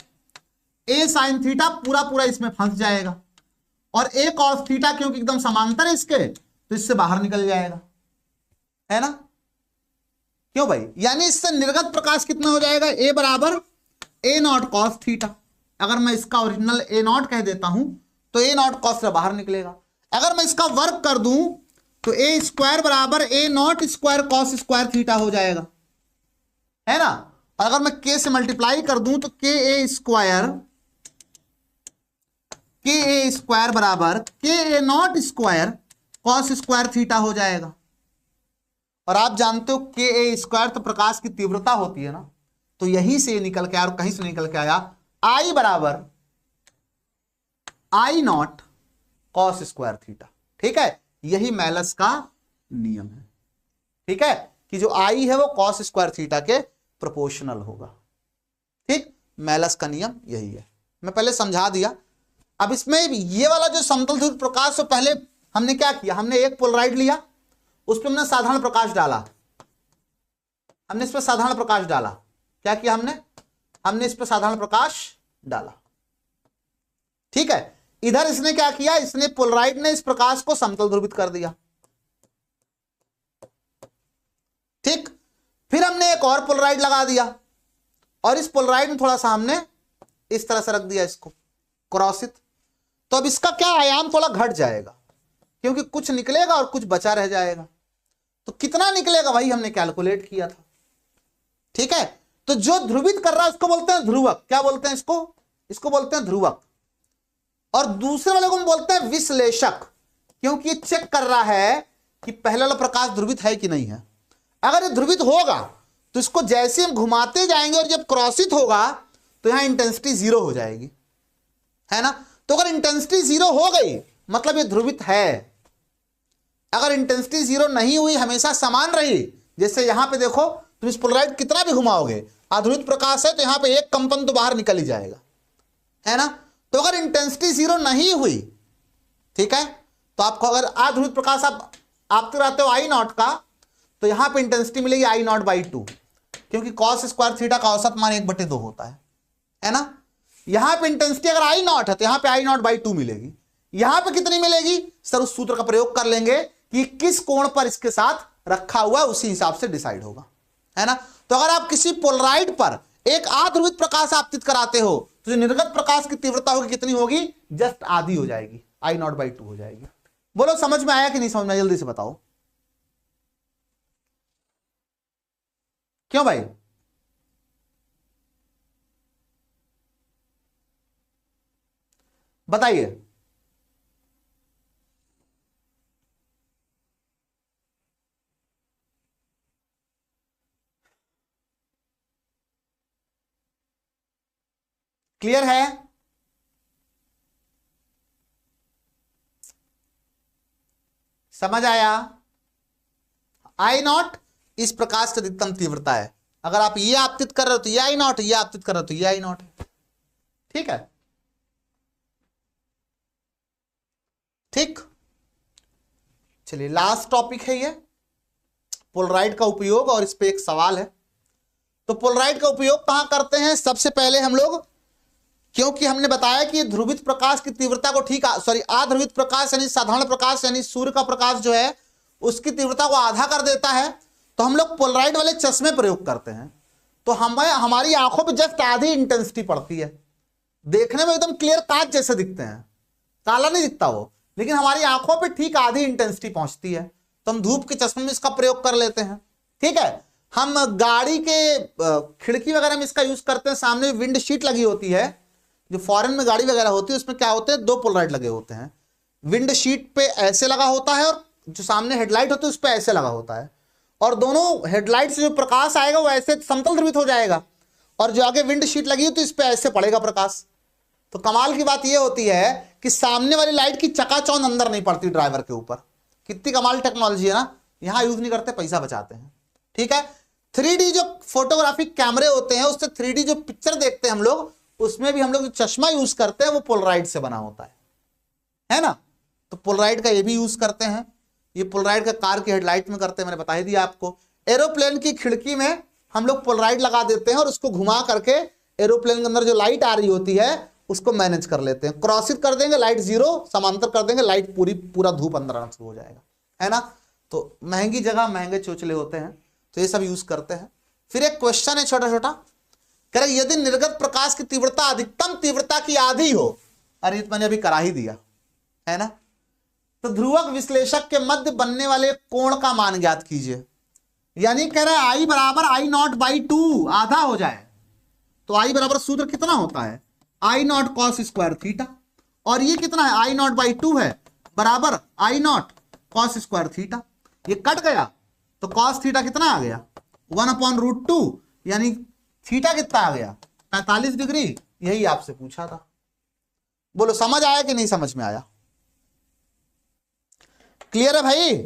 [SPEAKER 1] ए साइन थीटा पूरा पूरा इसमें फंस जाएगा, और ए कॉस थीटा क्योंकि एकदम समांतर है इसके, तो इससे बाहर निकल जाएगा, है ना। क्यों भाई, यानी इससे निर्गत प्रकाश कितना हो जाएगा, ए बराबर ए नॉट कॉस थीटा। अगर मैं इसका ओरिजिनल ए नॉट कह देता हूं तो ए नॉट कॉस से बाहर निकलेगा, अगर मैं इसका वर्क कर दूं तो ए स्क्वायर बराबर A naught square cos square theta हो जाएगा, है ना। और अगर मैं के से मल्टीप्लाई कर दूं तो के ए स्क्वायर बराबर के A naught square cos square theta हो जाएगा। और आप जानते हो के ए स्क्वायर तो प्रकाश की तीव्रता होती है ना, तो यहीं से निकल के आया और कहीं से निकल के आया, आई बराबर आई नॉट कॉस स्क्वायर थीटा। ठीक है, यही मेलस का नियम है। ठीक है, कि जो आई है वो कॉस स्क्वायर थीटा के प्रोपोर्शनल होगा। ठीक, मेलस का नियम यही है, मैं पहले समझा दिया। अब इसमें ये वाला जो समतल ध्रुवित प्रकाश, तो पहले हमने क्या किया, हमने एक पोलराइड लिया, उस पर हमने साधारण प्रकाश डाला, हमने इस पर साधारण प्रकाश डाला, क्या किया हमने इस पर साधारण प्रकाश डाला। ठीक है, इधर इसने क्या किया, इसने पोलराइड ने इस प्रकाश को समतल ध्रुवित कर दिया। ठीक, फिर हमने एक और पोलराइड लगा दिया, और इस पोलराइड में थोड़ा सा हमने इस तरह से रख दिया इसको क्रॉसित, तो अब इसका क्या आयाम थोड़ा घट जाएगा, क्योंकि कुछ निकलेगा और कुछ बचा रह जाएगा। तो कितना निकलेगा भाई हमने कैलकुलेट किया था। ठीक है, तो जो ध्रुवित कर रहा है उसको बोलते हैं ध्रुवक, क्या बोलते हैं इसको बोलते हैं ध्रुवक, और दूसरे वाले को हम बोलते हैं विश्लेषक, क्योंकि ये चेक कर रहा है कि पहले वाला प्रकाश ध्रुवित है कि नहीं है। अगर ये ध्रुवित होगा तो इसको जैसे हम घुमाते जाएंगे और जब क्रॉसित होगा तो यहां इंटेंसिटी 0 हो जाएगी, है ना। तो अगर इंटेंसिटी 0 हो गई मतलब ये ध्रुवित है। अगर इंटेंसिटी 0 नहीं हुई, हमेशा समान रही, जैसे यहां पे देखो तुम इस पोलराइड कितना भी घुमाओगे, अध्रुवित प्रकाश है तो यहां पे एक कंपन तो बाहर निकल ही जाएगा, है ना। तो अगर इंटेंसिटी 0 नहीं हुई, ठीक है, तो आपको अगर अध्रुवित प्रकाश आप आपते रहते हो आई नॉट का, तो यहां पे इंटेंसिटी मिलेगी आई नॉट बाई 2, क्योंकि कॉस स्क्वायर थीटा का औसत मान 1/2 होता है ना। यहां पे इंटेंसिटी अगर आई नॉट है तो यहां पे आई नॉट बाई 2 मिलेगी। यहां पे कितनी मिलेगी सर, उस सूत्र का प्रयोग कर लेंगे कि किस कोण पर इसके साथ रखा हुआ, उसी हिसाब से डिसाइड होगा, है ना। तो अगर आप किसी पोलराइड पर एक अध्रुवित प्रकाश आपतित कराते हो तो जो निर्गत प्रकाश की तीव्रता होगी कितनी होगी, जस्ट आधी हो जाएगी, आई नॉट बाई 2 हो जाएगी। बोलो समझ में आया कि नहीं समझ में, जल्दी से बताओ। क्यों भाई, बताइए। क्लियर है, समझ आया। आई नॉट इस प्रकाश की अधिकतम तीव्रता है, अगर आप ये आपतित कर रहे हो तो ये आई नॉट, ये आपतित कर रहे हो तो ये आई नॉट है। ठीक है, ठीक, चलिए लास्ट टॉपिक है ये पोलराइड का उपयोग, और इस पे एक सवाल है। तो पोलराइड का उपयोग कहां करते हैं? सबसे पहले हम लोग, क्योंकि हमने बताया कि ध्रुवित प्रकाश की तीव्रता को ठीक अध्रुवित प्रकाश यानी साधारण प्रकाश यानी सूर्य का प्रकाश जो है उसकी तीव्रता को आधा कर देता है, तो हम लोग पोलराइड वाले चश्मे प्रयोग करते हैं। तो हमारी आंखों पे जस्ट आधी इंटेंसिटी पड़ती है, देखने में एकदम क्लियर कांच जैसे दिखते हैं, काला नहीं दिखता वो, लेकिन हमारी आंखों पे ठीक आधी इंटेंसिटी पहुंचती है, तो हम धूप के चश्मे में इसका प्रयोग कर लेते हैं। ठीक है, हम गाड़ी के खिड़की वगैरह में इसका यूज करते हैं। सामने विंड शीट लगी होती है, जो फॉरेन में गाड़ी वगैरह होती है उसमें क्या होते हैं, दो पोलराइड लगे होते हैं। विंड शीट पे ऐसे लगा होता है और जो सामने हेडलाइट होती है उस पर ऐसे लगा होता है, और दोनों हेडलाइट से जो प्रकाश आएगा वो ऐसे समतल ध्रुवित हो जाएगा, और जो आगे विंड शीट लगी हो तो इस पे ऐसे पड़ेगा प्रकाश। तो कमाल की बात यह होती है कि सामने वाली लाइट की चकाचौंध अंदर नहीं पड़ती ड्राइवर के ऊपर। कितनी कमाल टेक्नोलॉजी है ना, यहां यूज नहीं करते, पैसा बचाते हैं। ठीक है, 3D जो फोटोग्राफिक कैमरे होते हैं उससे 3D जो पिक्चर देखते हैं हम लोग, उसमें भी हम लोग जो चश्मा यूज करते हैं वो पोलराइड से बना होता है ना। तो पोलराइड का ये भी यूज करते हैं। ये पोलराइड का कार की हेडलाइट में करते हैं, मैंने बता ही दिया आपको। एरोप्लेन की खिड़की में हम लोग पोलराइड लगा देते हैं और उसको घुमा करके एरोप्लेन के अंदर जो लाइट आ रही होती है उसको मैनेज कर लेते हैं। क्रॉसित कर देंगे, लाइट जीरो, समांतर कर देंगे, लाइट पूरा धूप अंदर आना शुरू हो जाएगा, है ना। तो महंगी जगह महंगे चोचले होते हैं, तो ये सब यूज करते हैं। फिर एक क्वेश्चन है छोटा छोटा, कह रहे यदि निर्गत प्रकाश की तीव्रता अधिकतम तीव्रता की आधी हो, अरे ये तो मैंने अभी करा ही दिया है ना, तो ध्रुवक विश्लेषक के मध्य बनने वाले कोण का मान ज्ञात कीजिए। यानी कह रहा है आई बराबर आई नॉट बाई 2 आधा हो जाए, तो आई बराबर सूत्र कितना होता है, आई नॉट कॉस स्क्वायर थीटा, और ये कितना है, आई नॉट बाई 2 है बराबर आई नॉट कॉस स्क्वायर थीटा। ये कट गया तो कॉस थीटा कितना आ गया, 1/√2, यानी थीटा कितना आ गया, 45 डिग्री। यही आपसे पूछा था, बोलो समझ आया कि नहीं समझ में आया? क्लियर है भाई?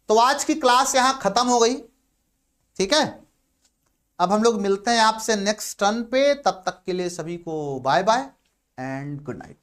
[SPEAKER 1] तो आज की क्लास यहां खत्म हो गई। ठीक है, अब हम लोग मिलते हैं आपसे नेक्स्ट टर्न पे। तब तक के लिए सभी को bye bye and good night.